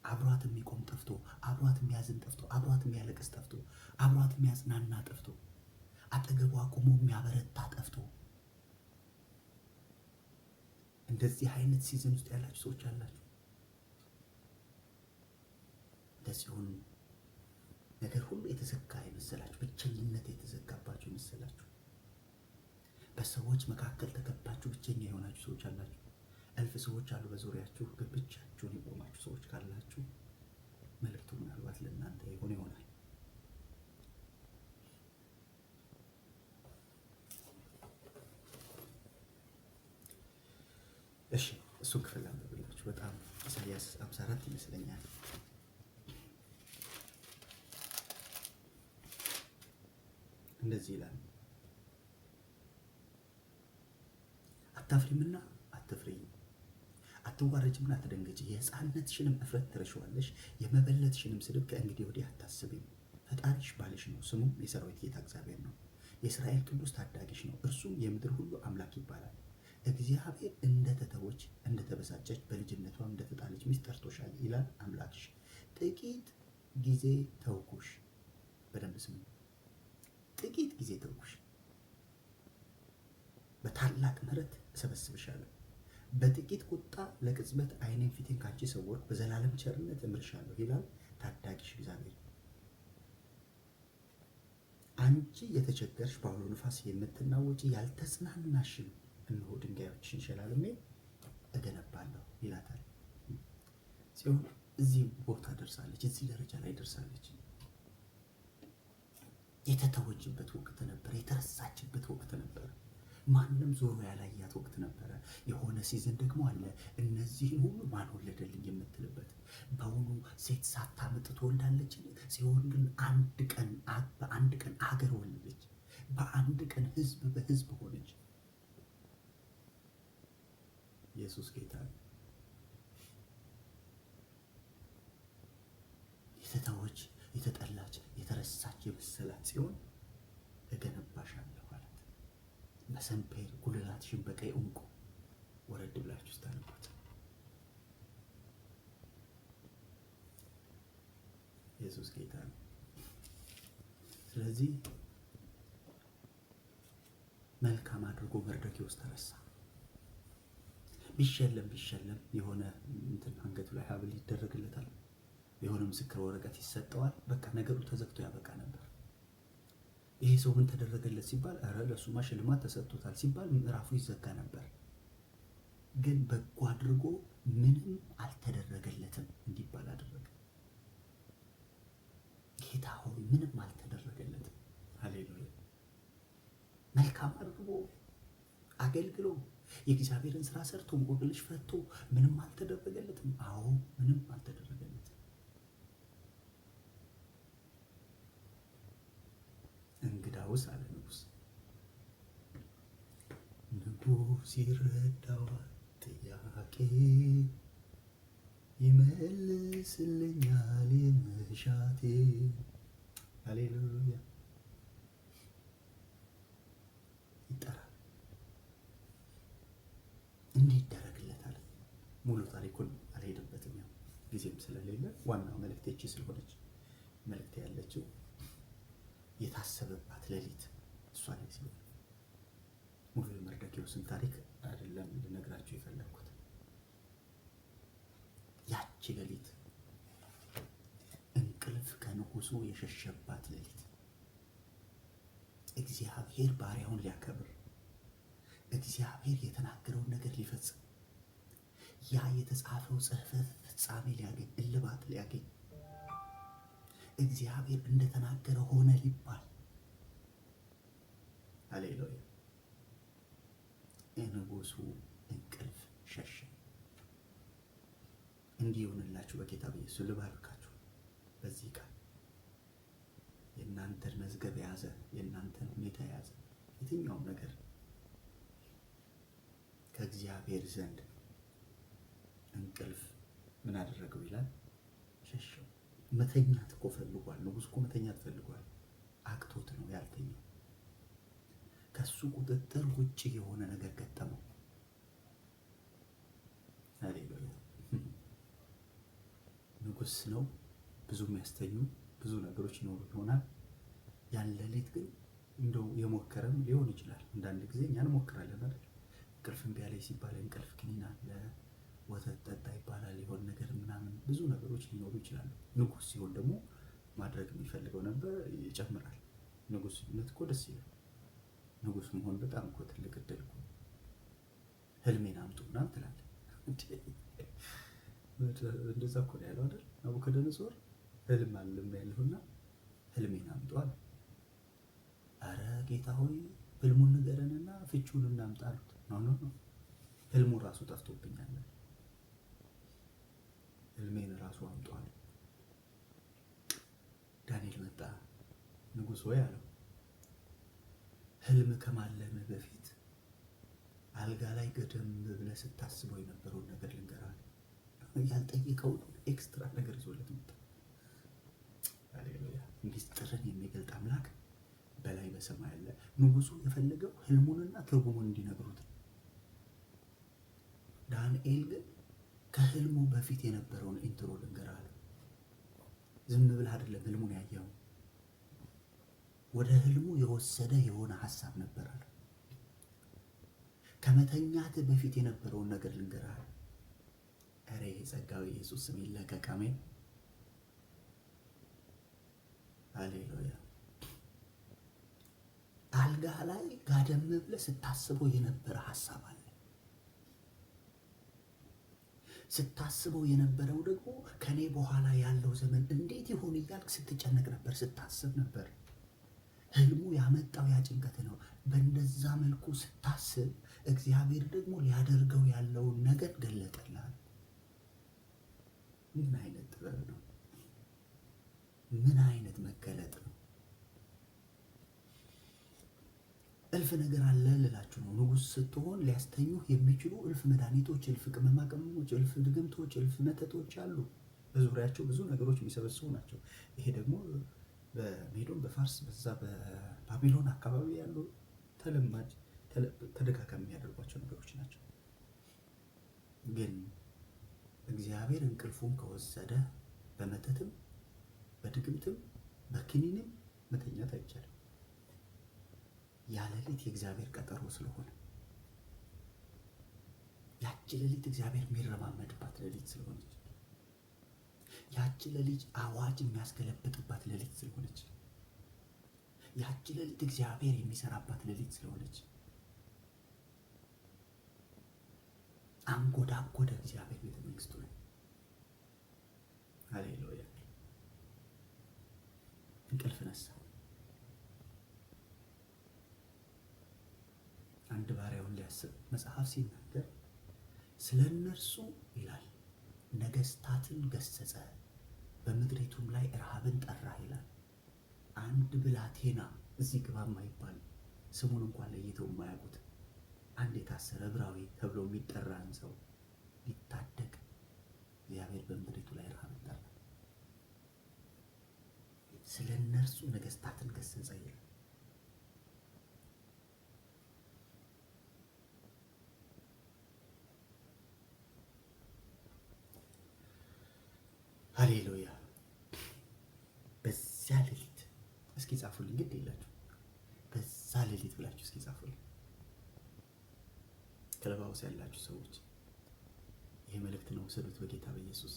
አብሯት የሚቆም ጠፍቶ፣ አብሯት የሚያዝን ጠፍቶ፣ አብሯት የሚያለቅስ ጠፍቶ፣ አብሯት የሚያጽናና ጠፍቶ፣ አጠገቧ ቆሞ የሚያበረታ ጠፍቶ። እንደዚህ አይነት ሲዝን ውስጥ ያላችሁ ሰዎች አላችሁ። እንደዚሁን ነገር ሁሉ የተዘጋ የመሰላችሁ፣ ብቸኝነት የተዘጋባችሁ የመሰላችሁ፣ በሰዎች መካከል ተከባችሁ ብቸኛ የሆናችሁ ሰዎች አላችሁ። እልፍ ሰዎች አሉ በዙሪያችሁ፣ ግን ብቻችሁን የቆማችሁ ሰዎች ካላችሁ መልእክቱ ምናልባት ለእናንተ ይሆን ይሆናል። እሺ እሱን ክፍል አንብብላችሁ። በጣም ኢሳይያስ 54 ይመስለኛል። እንደዚህ ይላል፣ አታፍሪምና አትፍሪ፣ አትዋረጅምና አትደንግጪ። የሕፃንነትሽንም እፍረት ትረሺዋለሽ፣ የመበለትሽንም ስድብ ከእንግዲህ ወዲህ አታስቢም። ፈጣሪሽ ባልሽ ነው፣ ስሙም የሰራዊት ጌታ እግዚአብሔር ነው። የእስራኤል ቅዱስ ታዳጊሽ ነው፣ እርሱም የምድር ሁሉ አምላክ ይባላል። እግዚአብሔር እንደተተወች እንደተበሳጨች በልጅነቷም እንደተጣለች ሚስት ጠርቶሻል ይላል አምላክሽ። ጥቂት ጊዜ ተውኩሽ። በደንብ ስሙ። ጥቂት ጊዜ ተውኩሽ፣ በታላቅ ምሕረት እሰበስብሻለሁ። በጥቂት ቁጣ ለቅጽበት ዓይኔን ፊቴን ካንቺ ሰወርኩ፣ በዘላለም ቸርነት እምርሻለሁ ይላል ታዳጊሽ እግዚአብሔር። አንቺ የተቸገርሽ በአውሎ ነፋስ የምትናወጪ ያልተጽናናሽም፣ እነሆ ድንጋዮችን ሸላልሜ እገነባለሁ ይላታል። ጽዮን እዚህ ቦታ ደርሳለች፣ እዚህ ደረጃ ላይ ደርሳለች። የተተወችበት ወቅት ነበር፣ የተረሳችበት ወቅት ነበር፣ ማንም ዞሮ ያላያት ወቅት ነበረ። የሆነ ሲዝን ደግሞ አለ፣ እነዚህን ሁሉ ማን ወለደልኝ የምትልበት። በውኑ ሴት ሳታምጥ ትወልዳለች? ጽዮን ግን በአንድ ቀን አገር ወለደች፣ በአንድ ቀን ሕዝብ በሕዝብ ሆነች። ኢየሱስ ጌታ ነው። የተተወች የተጠላች የተረሳች የመሰላት ጽዮን እገነባሻለሁ አላት። በሰንፔር ጉልላትሽን በቀይ ዕንቁ ወረድ ብላችሁ ስታነቡት ኢየሱስ ጌታ ነው። ስለዚህ መልካም አድርጎ መርዶክዮስ ተረሳ። ቢሸለም የሆነ እንትን አንገቱ ላይ ሀብል ይደረግለታል፣ የሆነ ምስክር ወረቀት ይሰጠዋል። በቃ ነገሩ ተዘግቶ ያበቃ ነበር። ይሄ ሰው ምን ተደረገለት ሲባል፣ ኧረ ለሱማ ሽልማት ተሰጥቶታል ሲባል ምዕራፉ ይዘጋ ነበር። ግን በጎ አድርጎ ምንም አልተደረገለትም እንዲባል አደረገ። ጌታ ሆይ ምንም አልተደረገለትም። ሃሌሉያ። መልካም አድርጎ አገልግሎ የእግዚአብሔርን ስራ ሰርቶ እንቆቅልሽ ፈቶ ምንም አልተደረገለትም። አዎ ምንም አልተደረገለትም። እንግዳውስ አለ ንጉሥ ይረዳዋል ጥያቄ ይመልስልኛል የመሻቴ። ሃሌሉያ። ይጠራል። እንዲህ ይደረግለታል። ሙሉ ታሪኩን አልሄድበትም፣ ያው ጊዜም ስለሌለ ዋናው መልእክት ይቺ ስለሆነች መልእክት ያለችው የታሰበባት ሌሊት እሷ ላይ ሲሆን ሙሉ የመርዶክዮስን ታሪክ አይደለም ልነግራችሁ የፈለግኩት። ያቺ ሌሊት እንቅልፍ ከንጉሱ የሸሸባት ሌሊት እግዚአብሔር ባሪያውን ሊያከብር እግዚአብሔር የተናገረውን ነገር ሊፈጽም ያ የተጻፈው ጽሕፈት ፍጻሜ ሊያገኝ እልባት ሊያገኝ እግዚአብሔር እንደተናገረ ሆነ ሊባል ሃሌሉያ የንጉሱ እንቅልፍ ሸሸ። እንዲህ ይሁንላችሁ በጌታ በኢየሱስ ልባርካችሁ። በዚህ ቃል የእናንተን መዝገብ የያዘ የእናንተን ሁኔታ የያዘ የትኛውም ነገር ከእግዚአብሔር ዘንድ እንቅልፍ ምን አደረገው ይላል? ሸሸው። መተኛት እኮ ፈልጓል። ንጉሥ እኮ መተኛት ፈልጓል። አቅቶት ነው ያልተኛው። ከሱ ቁጥጥር ውጭ የሆነ ነገር ገጠመው። ሃሌሉያ። ንጉሥ ነው። ብዙ የሚያስተኙ ብዙ ነገሮች ይኖሩ ይሆናል። ያን ሌሊት ግን እንደው የሞከረም ሊሆን ይችላል። አንዳንድ ጊዜ እኛ እንሞክራለን አይደል? እንቅልፍ እምቢ አለኝ ሲባል እንቅልፍ ክኒን አለ፣ ወተት ጠጣ ይባላል፣ የሆነ ነገር ምናምን ብዙ ነገሮች ሊኖሩ ይችላሉ። ንጉሥ ሲሆን ደግሞ ማድረግ የሚፈልገው ነበር ይጨምራል። ንጉሥነት እኮ ደስ ይላል። ንጉሥ መሆን በጣም እኮ ትልቅ እድል እኮ። ህልሜን አምጡ ምናምን ትላለህ። እንደዛ እኮ ነው ያለው አይደል? ናቡከደነጾር ህልም አለም ያለውና ህልሜን አምጡ አለ። አረ ጌታ ሆይ ህልሙን ንገረንና ፍቹን እናምጣ አሉት። ኖ ህልሙ ራሱ ጠፍቶብኛል፣ ህልሜን ራሱ አምጡ አለ። ዳንኤል መጣ። ንጉሥ ሆይ አለው ህልም ከማለም በፊት አልጋ ላይ ገደም ብለህ ስታስበው የነበረውን ነገር ልንገርህ። ያልጠየቀውን ኤክስትራ ነገር ይዞለት መጣ። ሃሌሉያ። ሚስጥርን የሚገልጥ አምላክ በላይ በሰማይ አለ። ንጉሱ የፈለገው ህልሙንና ትርጉሙን እንዲነግሩት። ዳንኤል ግን ከህልሙ በፊት የነበረውን ኢንትሮ ልንገርህ አለ። ዝም ብለህ አይደለም ህልሙን ያየው፣ ወደ ህልሙ የወሰደ የሆነ ሐሳብ ነበር አለ። ከመተኛት በፊት የነበረውን ነገር ልንገርህ አለ። አረ የጸጋው ኢየሱስ ስም ይለቀቅ። አሜን። ሃሌሉያ። አልጋ ላይ ጋደም ብለህ ስታስበው የነበረ ሐሳብ አለ። ስታስበው የነበረው ደግሞ ከኔ በኋላ ያለው ዘመን እንዴት ይሆን እያልክ ስትጨነቅ ነበር፣ ስታስብ ነበር። ህልሙ ያመጣው ያ ጭንቀት ነው። በእንደዛ መልኩ ስታስብ እግዚአብሔር ደግሞ ሊያደርገው ያለውን ነገር ገለጠልሃል። ምን አይነት ጥበብ ነው! ምን አይነት መገለጥ ነው! እልፍ ነገር አለ ልላችሁ ነው። ንጉሥ ስትሆን ሊያስተኙህ የሚችሉ እልፍ መድኃኒቶች፣ እልፍ ቅመማ ቅመሞች፣ እልፍ ድግምቶች፣ እልፍ መተቶች አሉ። በዙሪያቸው ብዙ ነገሮች የሚሰበስቡ ናቸው። ይሄ ደግሞ በሜዶን በፋርስ በዛ በባቢሎን አካባቢ ያሉ ተለማጅ ተደጋጋሚ የሚያደርጓቸው ነገሮች ናቸው። ግን እግዚአብሔር እንቅልፉን ከወሰደ በመተትም በድግምትም በክኒንም መተኛት አይቻልም። ያ ሌሊት የእግዚአብሔር ቀጠሮ ስለሆነ ያቺ ሌሊት እግዚአብሔር የሚረማመድባት ሌሊት ስለሆነች ያቺ ሌሊት አዋጅ የሚያስገለብጥባት ሌሊት ስለሆነች ያቺ ሌሊት እግዚአብሔር የሚሰራባት ሌሊት ስለሆነች አንጎዳጎደ እግዚአብሔር ቤተ መንግስቱ ላይ። ሃሌሉያ። እንቅልፍ ነሳ። አንድ ባሪያውን ሊያስብ መጽሐፍ ሲናገር ስለ እነርሱ ይላል ነገስታትን ገሰጸ፣ በምድሪቱም ላይ ረሃብን ጠራ ይላል። አንድ ብላቴና እዚህ ግባ የማይባል ስሙን እንኳን ለይተው የማያውቁት አንድ የታሰረ ዕብራዊ ተብሎ የሚጠራን ሰው ሊታደግ እግዚአብሔር በምድሪቱ ላይ ረሃብ ጠራ። ስለ እነርሱ ነገስታትን ገሰጸ ይላል። ሃሌሉያ። በዚያ ሌሊት እስኪ ጻፉልኝ፣ ግድ የላችሁ በዛ ሌሊት ብላችሁ እስኪ ጻፉልኝ። ክለባውስ ያላችሁ ሰዎች ይሄ መልእክት ነው፣ ውሰዱት በጌታ በኢየሱስ።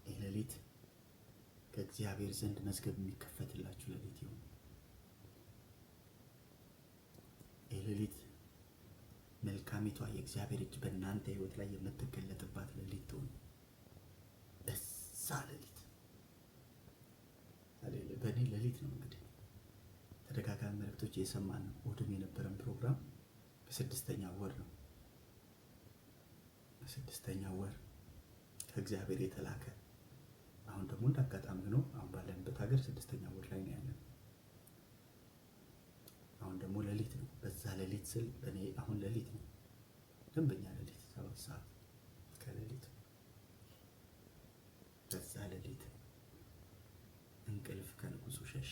ይህ ሌሊት ከእግዚአብሔር ዘንድ መዝገብ የሚከፈትላችሁ ሌሊት ይሁን። ይህ ሌሊት መልካሚቷ የእግዚአብሔር እጅ በእናንተ ህይወት ላይ የምትገለጥባት ሌሊት ትሁን። በዛ ሌሊት በእኔ ሌሊት ነው እንግዲህ ተደጋጋሚ መልእክቶች እየሰማን ነው። እሑድም የነበረን ፕሮግራም በስድስተኛ ወር ነው። በስድስተኛ ወር ከእግዚአብሔር የተላከ አሁን ደግሞ እንዳጋጣሚ ሆኖ አሁን ባለንበት ሀገር ስድስተኛ ወር ላይ ነው ያለን። አሁን ደግሞ ሌሊት ነው። በዛ ሌሊት ስል እኔ አሁን ሌሊት ነው፣ ደንበኛ ሌሊት 7 ሰዓት ከሌሊት። በዛ ሌሊት እንቅልፍ ከንጉሱ ሸሽ።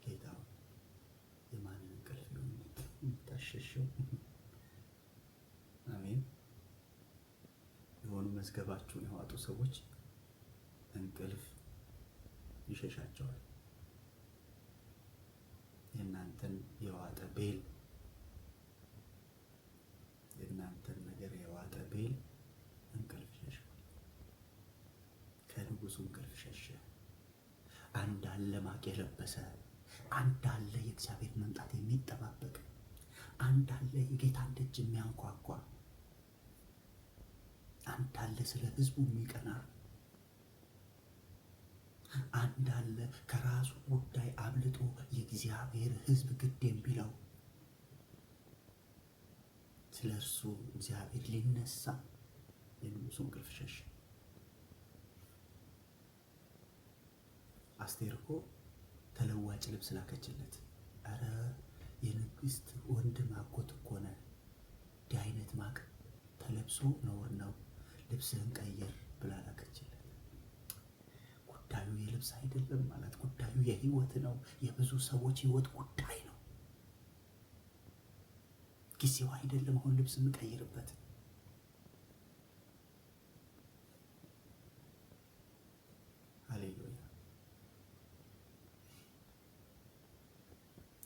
ጌታ የማንን እንቅልፍ ነው የምታሸሸው? አሜን። የሆኑ መዝገባችሁን ያዋጡ ሰዎች እንቅልፍ ይሸሻቸዋል። የእናንተን የዋጠ ቤል፣ የእናንተን ነገር የዋጠ ቤል እንቅልፍ ሸሸ። ከንጉሱ እንቅልፍ ሸሸ። አንድ አለ ማቅ የለበሰ፣ አንድ አለ የእግዚአብሔር መምጣት የሚጠባበቅ፣ አንድ አለ የጌታን ደጅ የሚያንኳኳ፣ አንድ አለ ስለ ሕዝቡ የሚቀና፣ አንድ አለ ከራሱ ጉዳይ አብልጦ የእግዚአብሔር ሕዝብ ግድ የሚለው። ስለ እርሱ እግዚአብሔር ሊነሳ የንጉሱ እንቅልፍ ሸሸ። አስቴር እኮ ተለዋጭ ልብስ ላከችለት። አረ የንግስት ወንድም አጎት እኮ ነህ፣ እንዲህ አይነት ማቅ ተለብሶ ነውር ነው፣ ልብስህን ቀይር ብላ ላከችለት። ጉዳዩ የልብስ አይደለም ማለት፣ ጉዳዩ የህይወት ነው። የብዙ ሰዎች ህይወት ጉዳይ ነው። ጊዜው አይደለም አሁን ልብስ የምቀይርበት። ሃሌሉያ።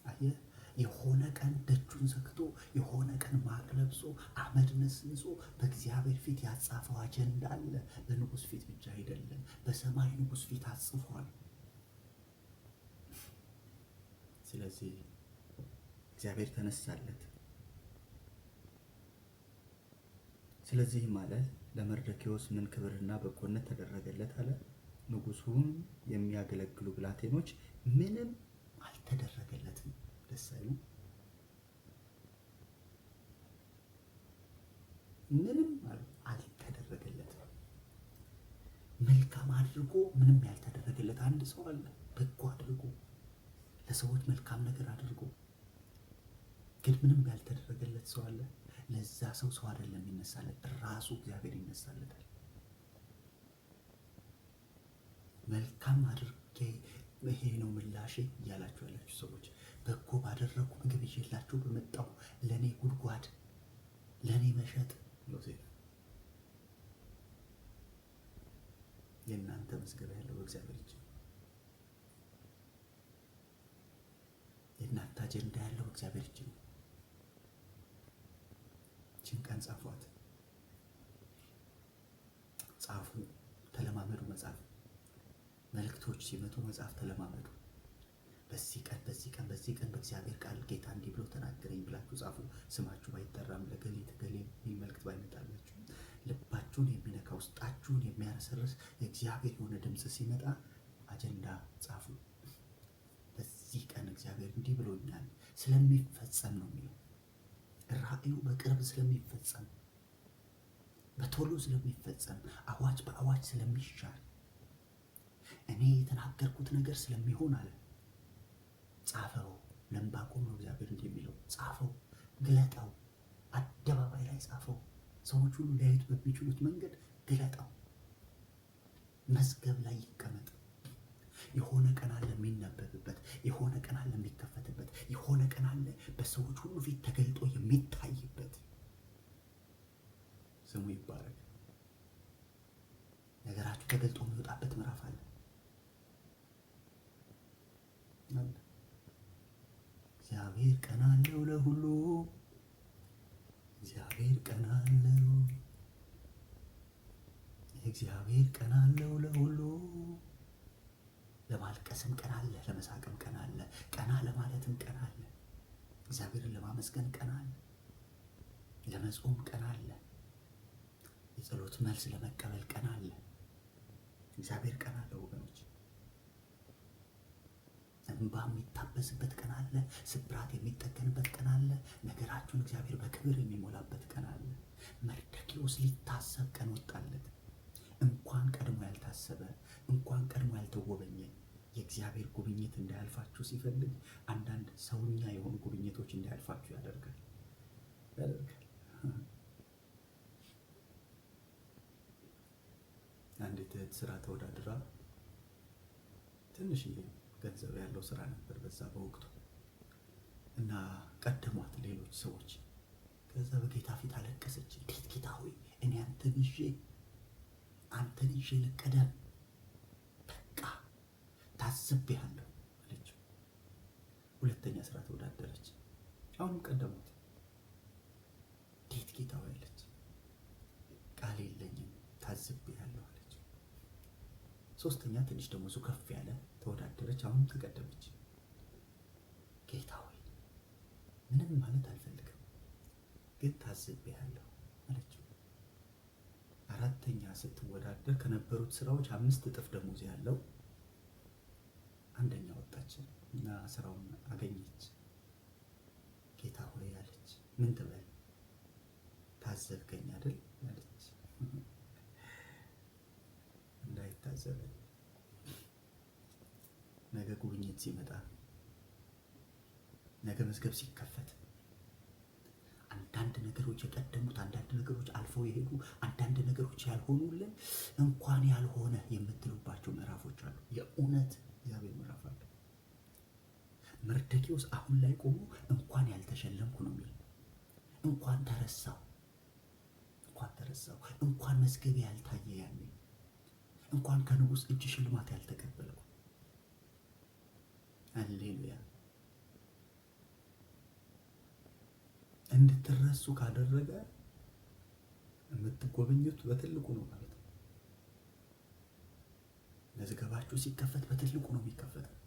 አየህ፣ የሆነ ቀን ደጁን ዘግቶ የሆነ ቀን ማቅ ለብሶ አመድ ነስንሶ በእግዚአብሔር ፊት ያጻፈው አጀንዳ አለ። በንጉስ ፊት ብቻ አይደለም፣ በሰማይ ንጉስ ፊት አጽፏል። ስለዚህ እግዚአብሔር ተነሳለት። ስለዚህ ማለት ለመርዶክዮስ ምን ክብርና በጎነት ተደረገለት አለ? ንጉሱን የሚያገለግሉ ብላቴኖች ምንም አልተደረገለትም። ደስ አይሉም? ምንም አልተደረገለትም። መልካም አድርጎ ምንም ያልተደረገለት አንድ ሰው አለ። በጎ አድርጎ ለሰዎች መልካም ነገር አድርጎ ግን ምንም ያልተደረገለት ሰው አለ። ለዛ ሰው ሰው አይደለም ይነሳለት፣ ራሱ እግዚአብሔር ይነሳለታል። መልካም አድርጌ ይሄ ነው ምላሼ እያላችሁ ያላችሁ ሰዎች፣ በጎ ባደረኩ ምግብ ይዤላችሁ በመጣሁ ለእኔ ጉድጓድ ለእኔ መሸጥ ዮሴፍ። የእናንተ መዝገብ ያለው በእግዚአብሔር እጅ፣ የእናንተ አጀንዳ ያለው በእግዚአብሔር እጅ ነው። ቀን ጻፏት፣ ጻፉ፣ ተለማመዱ መጻፍ። መልእክቶች ሲመጡ መጻፍ ተለማመዱ። በዚህ ቀን በዚህ ቀን በዚህ ቀን በእግዚአብሔር ቃል ጌታ እንዲህ ብሎ ተናገረኝ ብላችሁ ጻፉ። ስማችሁ ባይጠራም ለገሌት ገሌ ይህ መልእክት ባይመጣላችሁ ልባችሁን የሚነካ ውስጣችሁን የሚያረሰርስ የእግዚአብሔር የሆነ ድምፅ ሲመጣ አጀንዳ ጻፉ። በዚህ ቀን እግዚአብሔር እንዲህ ብሎኛል፣ ስለሚፈጸም ነው የሚለው። ራእዩ በቅርብ ስለሚፈጸም፣ በቶሎ ስለሚፈጸም፣ አዋጅ በአዋጅ ስለሚሻር፣ እኔ የተናገርኩት ነገር ስለሚሆን አለ። ጻፈው። ለዕንባቆም ነው እግዚአብሔር እንዲህ የሚለው፣ ጻፈው። ግለጠው፣ አደባባይ ላይ ጻፈው፣ ሰዎች ሁሉ ሊያዩት በሚችሉት መንገድ ግለጠው፣ መዝገብ ላይ ይቀመጥ። የሆነ ቀን አለ የሚነበብበት፣ የሆነ ቀን አለ የሚከፈትበት፣ የሆነ ቀን አለ በሰዎች ሁሉ ፊት ተገልጦ የሚታይበት። ስሙ ይባረክ። ነገራችሁ ተገልጦ የሚወጣበት ምዕራፍ አለ። እግዚአብሔር ቀን አለው ለሁሉ፣ እግዚአብሔር ቀን አለው፣ እግዚአብሔር ቀን አለው ለሁሉ። ለማልቀስም ቀን አለ፣ ለመሳቅም ቀን አለ፣ ቀና ለማለትም ቀን አለ፣ እግዚአብሔርን ለማመስገን ቀን አለ፣ ለመጾም ቀን አለ፣ የጸሎት መልስ ለመቀበል ቀን አለ። እግዚአብሔር ቀን አለው ወገኖች። እንባ የሚታበስበት ቀን አለ፣ ስብራት የሚጠገንበት ቀን አለ፣ ነገራችሁን እግዚአብሔር በክብር የሚሞላበት ቀን አለ። መርዶክዮስ ሊታሰብ ቀን ወጣለት። እንኳን ቀድሞ ያልታሰበ፣ እንኳን ቀድሞ ያልተጎበኘ የእግዚአብሔር ጉብኝት እንዳያልፋችሁ ሲፈልግ አንዳንድ ሰውኛ የሆኑ ጉብኝቶች እንዳያልፋችሁ ያደርጋል። አንዲት እህት ስራ ተወዳድራ ትንሽዬ ገንዘብ ያለው ስራ ነበር በዛ በወቅቱ እና ቀደሟት ሌሎች ሰዎች። ከዛ በጌታ ፊት አለቀሰች። እንዴት ጌታ ሆይ እኔ አንተን ይዤ ልቀደም? በቃ ታዝቤሃለሁ አለችው። ሁለተኛ ስራ ተወዳደረች። አሁንም ቀደሟት። እንዴት ጌታ ሆይ አለች። ቃል የለኝም ታዝቤሃለሁ አለች። ሶስተኛ ትንሽ ደሞዙ ከፍ ያለ ተወዳደረች። አሁንም ተቀደመች። ጌታ ሆይ ምንም ማለት አልፈልግም ግን ታዝቤሃለሁ አለችው። አራተኛ ስትወዳደር ከነበሩት ስራዎች 5 እጥፍ ደሞዝ ያለው አንደኛ ወጣች እና ስራውን አገኘች። ጌታ ሆይ አለች። ምን ትበል? ታዘብከኝ አይደል አለች። እንዳይታዘበኝ ነገ ጉብኝት ሲመጣ፣ ነገ መዝገብ ሲከፈት አንዳንድ ነገሮች የቀደሙት፣ አንዳንድ ነገሮች አልፈው የሄዱ፣ አንዳንድ ነገሮች ያልሆኑልን እንኳን ያልሆነ የምትሉባቸው ምዕራፎች አሉ። የእውነት እግዚአብሔር ምዕራፍ አለ። መርዶክዮስ አሁን ላይ ቆሞ እንኳን ያልተሸለምኩ ነው የሚል፣ እንኳን ተረሳው፣ እንኳን መዝገብ ያልታየ ያኔ፣ እንኳን ከንጉሥ እጅ ሽልማት ያልተቀበልኩ። ሃሌሉያ። እንድትረሱ ካደረገ የምትጎበኙት በትልቁ ነው ማለት ነው። መዝገባችሁ ሲከፈት በትልቁ ነው የሚከፈተው።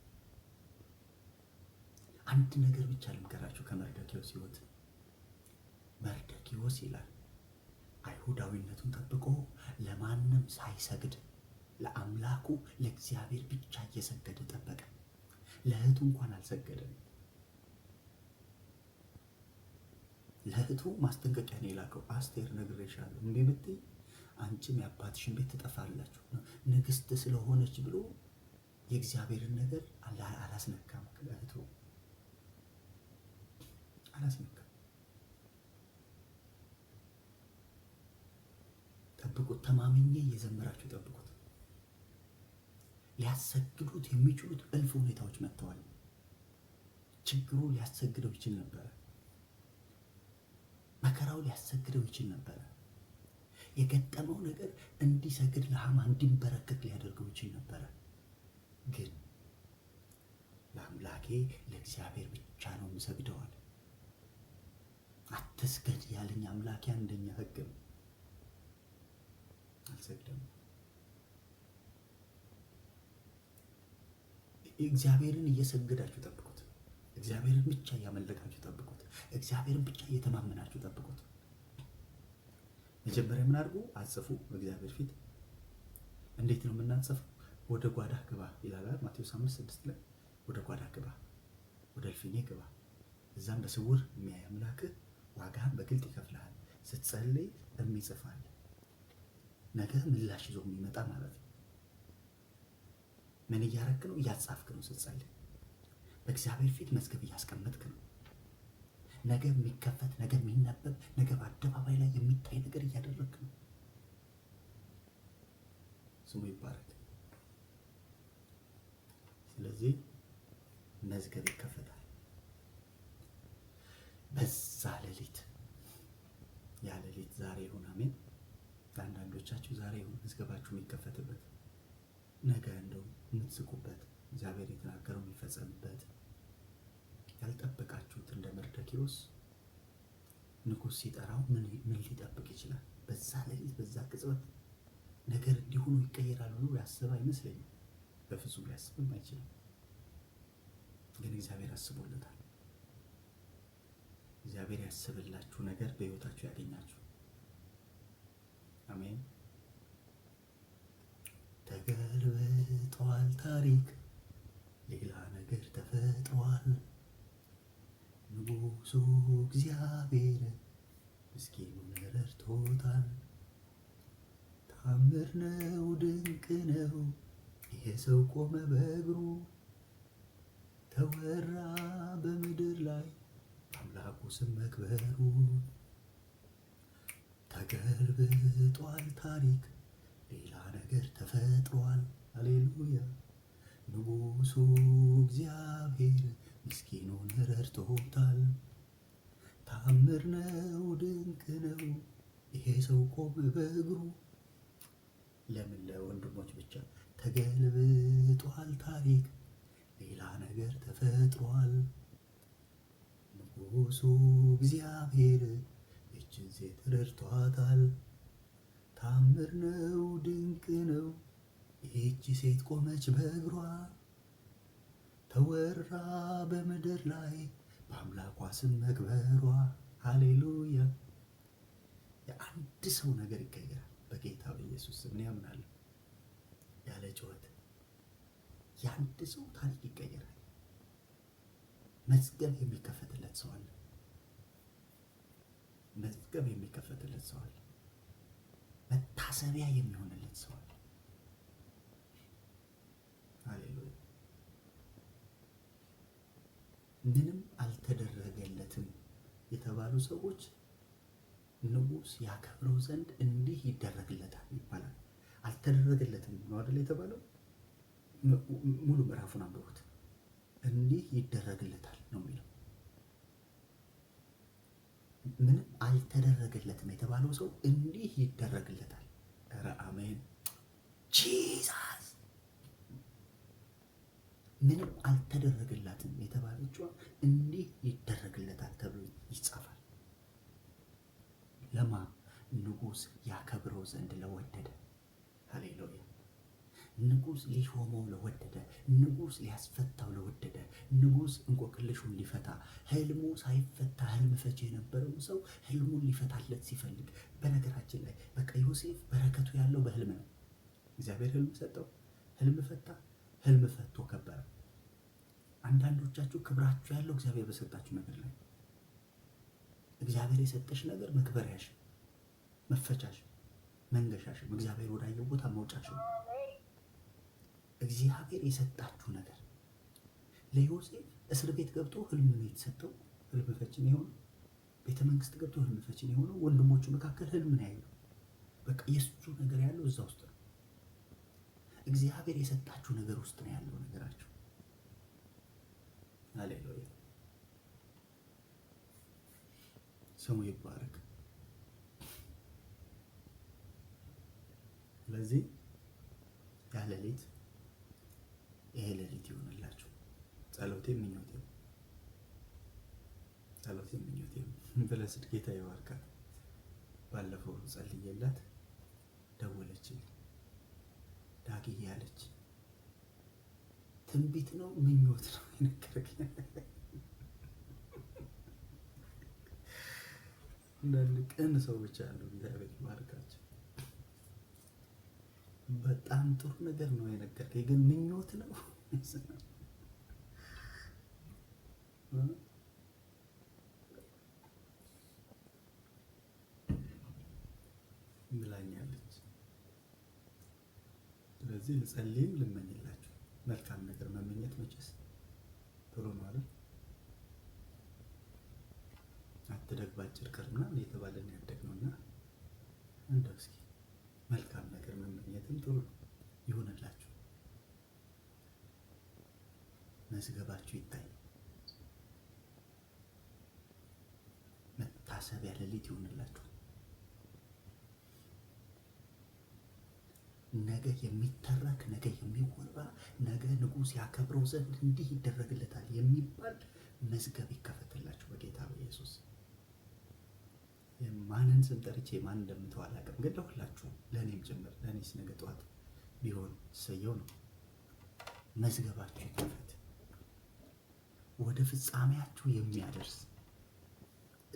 አንድ ነገር ብቻ ልምከራችሁ ከመርዶክዮስ ሕይወት። መርዶክዮስ ይላል አይሁዳዊነቱን ጠብቆ ለማንም ሳይሰግድ ለአምላኩ ለእግዚአብሔር ብቻ እየሰገደ ጠበቀ። ለእህቱ እንኳን አልሰገደም። ለእህቱ ማስጠንቀቂያ ነው የላከው። አስቴር ነግሬሻለሁ፣ እምቢ ብትይ አንቺም የአባትሽን ቤት ትጠፋላችሁ። ንግስት ስለሆነች ብሎ የእግዚአብሔርን ነገር አላስነካም። ለእህቱ አላስነካም። ጠብቁት፣ ተማምኜ እየዘመራችሁ ጠብቁት። ሊያሰግዱት የሚችሉት እልፍ ሁኔታዎች መጥተዋል። ችግሩ ሊያሰግደው ይችል ነበረ። መከራው ሊያሰግደው ይችል ነበረ። የገጠመው ነገር እንዲሰግድ ለሐማ እንዲንበረከክ ሊያደርገው ይችል ነበረ። ግን ለአምላኬ ለእግዚአብሔር ብቻ ነው የምሰግደዋል። አትስገድ ያለኝ አምላኬ አንደኛ ሕግ ነው። አልሰግድም። እግዚአብሔርን እየሰገዳችሁ ጠብቁት። እግዚአብሔርን ብቻ እያመለካችሁ ጠብቁት። እግዚአብሔርን ብቻ እየተማመናችሁ ጠብቁት። መጀመሪያ ምን አድርጉ? አጽፉ በእግዚአብሔር ፊት። እንዴት ነው የምናጽፈው? ወደ ጓዳ ግባ ይላል ማቴዎስ 5:6 ላይ። ወደ ጓዳ ግባ፣ ወደ እልፍኜ ግባ። እዛም በስውር የሚያይ አምላክህ ዋጋህን በግልጥ ይከፍልሃል። ስትጸልይ የሚጽፋል። ነገ ምላሽ ይዞ የሚመጣ ማለት ነው። ምን እያረክ ነው? እያጻፍክ ነው ስትጸልይ። በእግዚአብሔር ፊት መዝገብ እያስቀመጥክ ነው። ነገ የሚከፈት ነገ የሚነበብ ነገ በአደባባይ ላይ የሚታይ ነገር እያደረግክ ነው። ስሙ ይባረክ። ስለዚህ መዝገብ ይከፈታል በዛ ሌሊት። ያ ሌሊት ዛሬ ይሁን። አሜን። ለአንዳንዶቻችሁ ዛሬ ይሁን መዝገባችሁ የሚከፈትበት፣ ነገ እንደው የምትስቁበት፣ እግዚአብሔር የተናገረው የሚፈጸምበት፣ ያልጠበቃችሁት እንደ መርዶክዮስ ንጉሥ ሲጠራው ምን ሊጠብቅ ይችላል? በዛ ሌሊት በዛ ቅጽበት ነገር እንዲሆኑ ይቀየራል ብሎ ያስብ አይመስለኝም። በፍጹም ሊያስብም አይችልም። ግን እግዚአብሔር አስቦለታል። እግዚአብሔር ያስብላችሁ ነገር በሕይወታችሁ ያገኛችሁ። አሜን። ተገልብጧል ታሪክ፣ ሌላ ነገር ተፈጥሯል። ንጉሡ እግዚአብሔር ምስኪኑን ረድቶታል። ታምር ነው ድንቅ ነው ይሄ ሰው ቆመ በእግሩ። ተወራ በምድር ላይ አምላኩ ስም መክበሩ። ተገልብጧል ታሪክ፣ ሌላ ነገር ተፈጥሯል። ሃሌሉያ። ንጉሡ እግዚአብሔር ምስኪኑን ረድቶታል። ታምር ነው ድንቅ ነው ይሄ ሰው ቆመ በእግሩ። ለምን ለወንድሞች ብቻ? ተገልብጧል ታሪክ፣ ሌላ ነገር ተፈጥሯል። ንጉሡ እግዚአብሔር ይህችን ሴት ረድቷታል። ታምር ነው ድንቅ ነው ይህች ሴት ቆመች በእግሯ። ተወራ በምድር ላይ በአምላኳ ስም መክበሯ። ሃሌሉያ። የአንድ ሰው ነገር ይቀየራል በጌታ በኢየሱስ ስም ያምናለሁ። ያለ ጩኸት የአንድ ሰው ታሪክ ይቀየራል። መዝገብ የሚከፈትለት ሰው አለ። መዝገብ የሚከፈትለት ሰው አለ። መታሰቢያ የሚሆንለት ሰው አለ። ሃሌሉያ። ምንም አልተደረገለትም የተባሉ ሰዎች ንጉሥ ያከብረው ዘንድ እንዲህ ይደረግለታል ይባላል። አልተደረገለትም ነው አይደል የተባለው? ሙሉ ምዕራፉን አንብቡት። እንዲህ ይደረግለታል ነው የሚለው። ምንም አልተደረገለትም የተባለው ሰው እንዲህ ይደረግለታል። ኧረ አሜን ጂዛስ። ምንም አልተደረገላትም የተባለችዋ እንዲህ ይደረግለታል ተብሎ ይጻፋል። ለማ? ንጉሥ ያከብረው ዘንድ ለወደደ። ሃሌሉያ። ንጉሥ ሊሾመው ለወደደ፣ ንጉሥ ሊያስፈታው ለወደደ፣ ንጉሥ እንቆቅልሹን ሊፈታ፣ ህልሙ ሳይፈታ ህልም ፈቺ የነበረውን ሰው ህልሙን ሊፈታለት ሲፈልግ። በነገራችን ላይ በቃ ዮሴፍ በረከቱ ያለው በህልም ነው። እግዚአብሔር ህልም ሰጠው፣ ህልም ፈታ፣ ህልም ፈቶ ከበረ። አንዳንዶቻችሁ ክብራችሁ ያለው እግዚአብሔር በሰጣችሁ ነገር ላይ። እግዚአብሔር የሰጠሽ ነገር መክበሪያሽ፣ መፈቻሽ፣ መንገሻሽም፣ እግዚአብሔር ወዳየው ቦታ መውጫሽም። እግዚአብሔር የሰጣችሁ ነገር። ለዮሴፍ እስር ቤት ገብቶ ህልም ነው የተሰጠው፣ ህልም ፈቺ ነው የሆነው። ቤተ መንግስት ገብቶ ህልም ፈቺ ነው የሆነው። ወንድሞቹ መካከል ህልም ነው ያየው። በቃ የሱ ነገር ያለው እዛ ውስጥ ነው። እግዚአብሔር የሰጣችሁ ነገር ውስጥ ነው ያለው ነገራችሁ። ሃሌሉያ። ስሙ ይባረክ። ስለዚህ ያ ሌሊት ይሄ ሌሊት ይሆንላችሁ። ጸሎቴም ምኞቴም ብለስድ ጌታ ይባርካት። ባለፈው ጸልዬላት ደወለችልኝ። ዳግዬ ያለች ትንቢት ነው ምኞት ነው የነገረኝ። አንዳንድ ቅን ሰዎች አሉ። እግዚአብሔር ይባርካቸው። በጣም ጥሩ ነገር ነው የነገርከኝ፣ ግን ምኞት ነው ብላኛለች። ስለዚህ ልጸልይም ልመኝላችሁ። መልካም ነገር መመኘት መቼስ ጥሩ ነው አይደል? አትደግ ባጭር ቅር ምናምን እየተባለን ያደግነውና እንደው እስኪ መልካም ነገር መመኘትም ጥሩ ነው። ይሁንላችሁ፣ መዝገባችሁ ይታይ፣ መታሰቢያ ሌሊት ይሁንላችሁ። ነገ የሚተረክ ነገ የሚወራ ነገ ንጉሥ ያከብረው ዘንድ እንዲህ ይደረግለታል የሚባል መዝገብ ይከፈትላችሁ በጌታ በኢየሱስ። ማንን ስም ጠርቼ ማን እንደምተው አላውቅም፣ ግን ለሁላችሁም ለእኔም ጭምር ለእኔስ ነገ ጠዋት ቢሆን ሰየው ነው። መዝገባችሁ ይከፈት፣ ወደ ፍጻሜያችሁ የሚያደርስ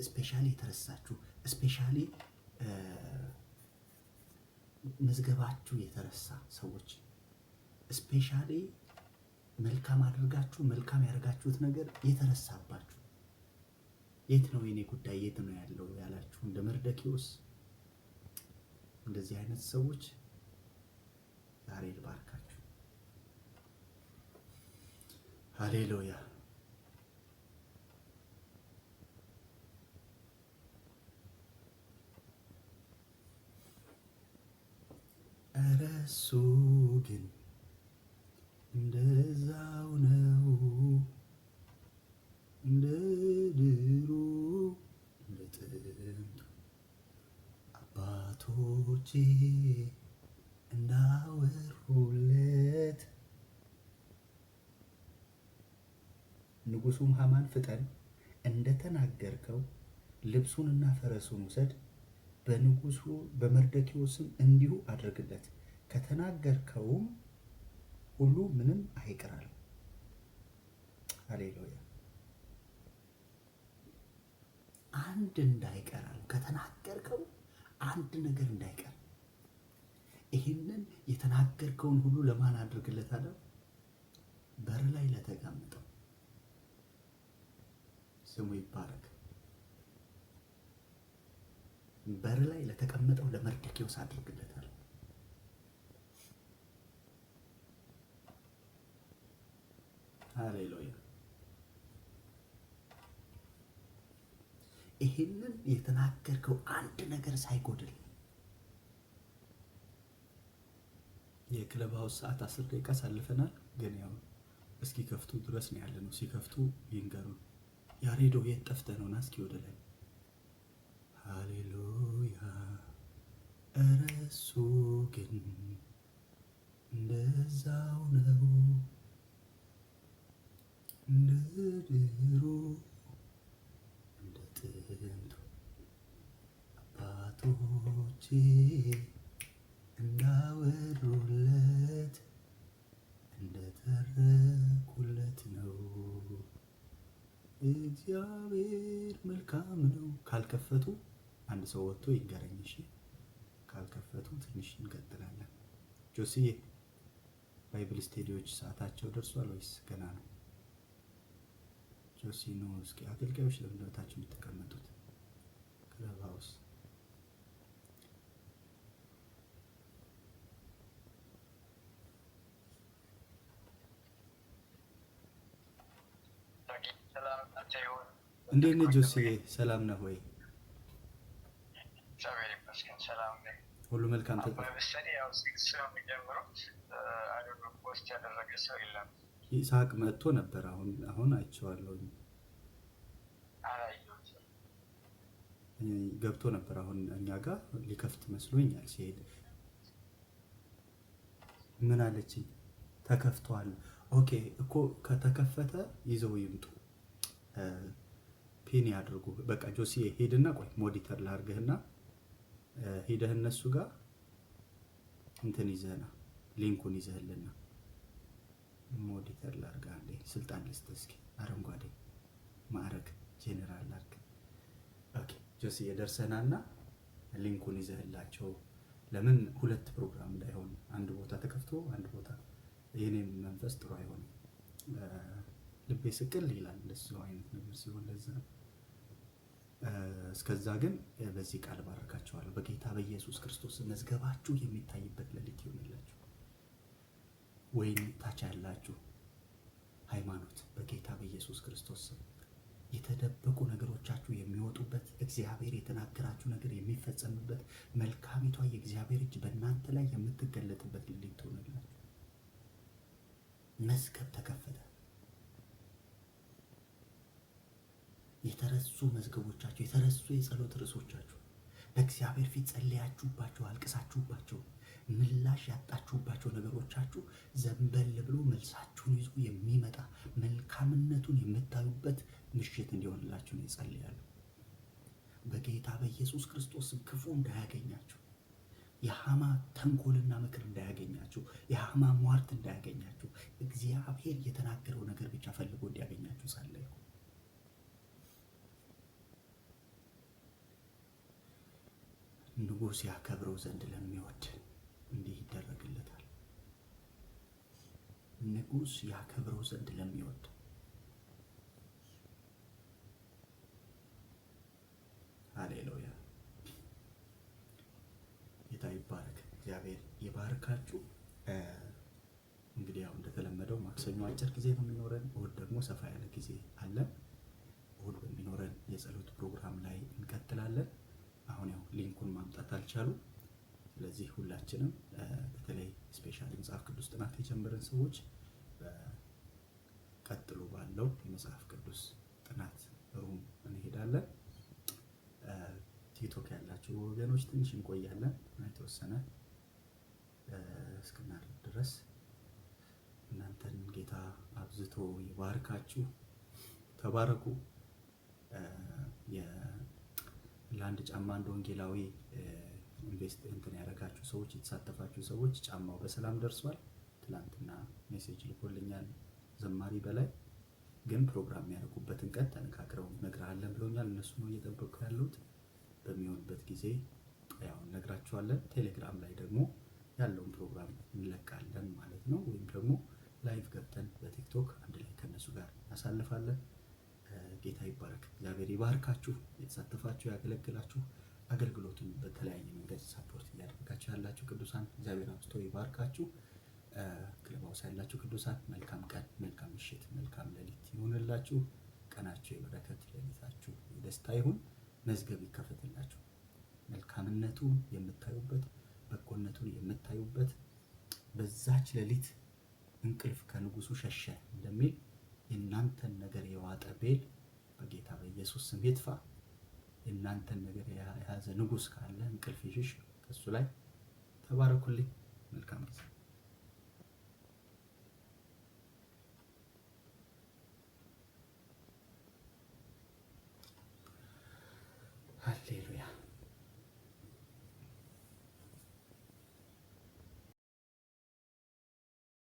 ስፔሻሊ የተረሳችሁ ስፔሻሊ መዝገባችሁ የተረሳ ሰዎች ስፔሻሊ መልካም አድርጋችሁ መልካም ያደርጋችሁት ነገር የተረሳባችሁ የት ነው የኔ ጉዳይ የት ነው ያለው ያላችሁ እንደ መርደኪዎስ እንደዚህ አይነት ሰዎች ዛሬ ልባርካችሁ። ሃሌሉያ። ኧረ እሱ ግን እንደዛው ነው እንደ ድሮ እንደ ጥንቱ አባቶቼ እንዳወሩለት። ንጉሡም ሐማን ፍጠን፣ እንደተናገርከው ልብሱንና ፈረሱን ውሰድ፣ በንጉሡ በመርደኪዎስም እንዲሁ አድርግለት፣ ከተናገርከውም ሁሉ ምንም አይቀራል። ሃሌሉያ። አንድ እንዳይቀራል፣ ከተናገርከው አንድ ነገር እንዳይቀር። ይህንን የተናገርከውን ሁሉ ለማን አድርግለት አለ? በር ላይ ለተቀመጠው። ስሙ ይባረክ። በር ላይ ለተቀመጠው ለመርደኪዎስ አድርግለታል። ሃሌሉያ። ይህንን የተናገርከው አንድ ነገር ሳይጎድል። የክለብ ሃውስ ሰዓት 10 ደቂቃ ሳልፈናል፣ ግን ያው እስኪ ከፍቱ ድረስ ነው ያለ ነው። ሲከፍቱ ይንገሩን። ያሬዶ የት ጠፍተህ ነው? ና እስኪ ወደ ላይ። ሃሌሉያ። ኧረ እሱ ግን እንደዛው ነው እንደ ድሮ እንደ ጥንቱ አባቶቼ እንዳወሩለት እንደተረኩለት ነው። እግዚአብሔር መልካም ነው። ካልከፈቱ አንድ ሰው ወጥቶ ይንገረኝ። እሺ፣ ካልከፈቱ ትንሽ እንቀጥላለን። ጆሲዬ፣ ባይብል ስቴዲዎች ሰዓታቸው ደርሷል ወይስ ገና ነው? ጆሲ ነው። እስኪ አገልጋዮች ለምን በታች የምትቀመጡት? ክለብ ሃውስ እንዴት ነህ ጆሲዬ? ሰላም ነህ ወይ? ሁሉ መልካም ይስሐቅ መጥቶ ነበር። አሁን አይቼዋለሁ። ገብቶ ነበር። አሁን እኛ ጋር ሊከፍት መስሎኛል ሲሄድ። ምን አለችኝ? ተከፍቷል። ኦኬ እኮ ከተከፈተ ይዘው ይምጡ፣ ፒን ያድርጉ። በቃ ጆሲዬ ሄድና፣ ቆይ ሞዲተር ላድርግህና ሄደህ እነሱ ጋር እንትን ይዘህና ሊንኩን ይዘህልና ሞዲተር ላድርግህ። አንዴ ስልጣን ልስጥህ እስኪ። አረንጓዴ ማዕረግ ጄኔራል ላድርግ። ኦኬ ጆሲዬ ደርሰናልና ሊንኩን ይዘህላቸው። ለምን ሁለት ፕሮግራም እንዳይሆን አንድ ቦታ ተከፍቶ አንድ ቦታ። የኔም መንፈስ ጥሩ አይሆንም፣ ልቤ ስቅል ይላል እንደሱ አይነት ነገር ሲሆን ለዛ። እስከዛ ግን በዚህ ቃል ባረካችኋለሁ በጌታ በኢየሱስ ክርስቶስ። መዝገባችሁ የሚታይበት ሌሊት ይሆንላችሁ። ወይም ታች ያላችሁ ሃይማኖት በጌታ በኢየሱስ ክርስቶስ የተደበቁ ነገሮቻችሁ የሚወጡበት፣ እግዚአብሔር የተናገራችሁ ነገር የሚፈጸምበት፣ መልካሚቷ የእግዚአብሔር እጅ በእናንተ ላይ የምትገለጥበት ሌሊት ትሆንላችሁ። መዝገብ ተከፈተ። የተረሱ መዝገቦቻችሁ፣ የተረሱ የጸሎት ርዕሶቻችሁ፣ በእግዚአብሔር ፊት ጸልያችሁባቸው፣ አልቅሳችሁባቸው፣ ምላሽ ያጣችሁባቸው ነገሮቻችሁ ዘንበል ብሎ መልሳችሁን ይዞ የሚመጣ መልካምነቱን የምታዩበት ምሽት እንዲሆንላችሁ ነው እጸልያለሁ። በጌታ በኢየሱስ ክርስቶስ ክፉ እንዳያገኛችሁ፣ የሐማ ተንኮልና ምክር እንዳያገኛችሁ፣ የሐማ ሟርት እንዳያገኛችሁ፣ እግዚአብሔር የተናገረው ነገር ብቻ ፈልጎ እንዲያገኛችሁ ጸለይኩ። ንጉሥ ያከብረው ዘንድ ለሚወድ እንዲህ ይደረግለታል። ንጉሥ ያከብረው ዘንድ ለሚወድ ሃሌሉያ። ጌታ ይባረክ። እግዚአብሔር ይባርካችሁ። እንግዲህ ያው እንደተለመደው ማክሰኞ አጭር ጊዜ ነው የሚኖረን፣ እሁድ ደግሞ ሰፋ ያለ ጊዜ አለን። እሁድ በሚኖረን የጸሎት ፕሮግራም ላይ እንቀጥላለን። አሁን ያው ሊንኩን ማምጣት አልቻሉ። ስለዚህ ሁላችንም በተለይ ስፔሻሊ መጽሐፍ ቅዱስ ጥናት የጀመረን ሰዎች ቀጥሎ ባለው የመጽሐፍ ቅዱስ ጥናት ሩም እንሄዳለን። ቲክቶክ ያላችሁ ወገኖች ትንሽ እንቆያለን የተወሰነ እስክናደርግ ድረስ። እናንተን ጌታ አብዝቶ ይባርካችሁ። ተባረኩ። ለአንድ ጫማ አንድ ወንጌላዊ ኢንቨስት ያደረጋችሁ ሰዎች፣ የተሳተፋችሁ ሰዎች ጫማው በሰላም ደርሷል። ትላንትና ሜሴጅ ልኮልኛል ዘማሪ በላይ። ግን ፕሮግራም የሚያደርጉበትን ቀን ተነጋግረው እነግርሃለን ብለውኛል። እነሱ ነው እየጠበቁ ያሉት። በሚሆንበት ጊዜ ያው እነግራችኋለን። ቴሌግራም ላይ ደግሞ ያለውን ፕሮግራም እንለቃለን ማለት ነው። ወይም ደግሞ ላይቭ ገብተን በቲክቶክ አንድ ላይ ከነሱ ጋር እናሳልፋለን። ጌታ ይባረክ። እግዚአብሔር ይባርካችሁ። የተሳተፋችሁ ያገለግላችሁ፣ አገልግሎቱን በተለያየ መንገድ ሳፖርት እያደረጋችሁ ያላችሁ ቅዱሳን እግዚአብሔር አብዝቶ ይባርካችሁ። ክለባውስ ያላችሁ ቅዱሳን መልካም ቀን፣ መልካም ምሽት፣ መልካም ሌሊት ይሁንላችሁ። ቀናችሁ የበረከት፣ ሌሊታችሁ የደስታ ይሁን። መዝገብ ይከፈትላችሁ። መልካምነቱን የምታዩበት፣ በጎነቱን የምታዩበት፣ በዛች ሌሊት እንቅልፍ ከንጉሱ ሸሸ እንደሚል የእናንተን ነገር የዋጠ ቤል በጌታ በኢየሱስ ስም ይጥፋ። የእናንተን ነገር የያዘ ንጉስ ካለ እንቅልፍ ይሽሽ ከሱ ላይ። ተባረኩልኝ። መልካም ጊዜ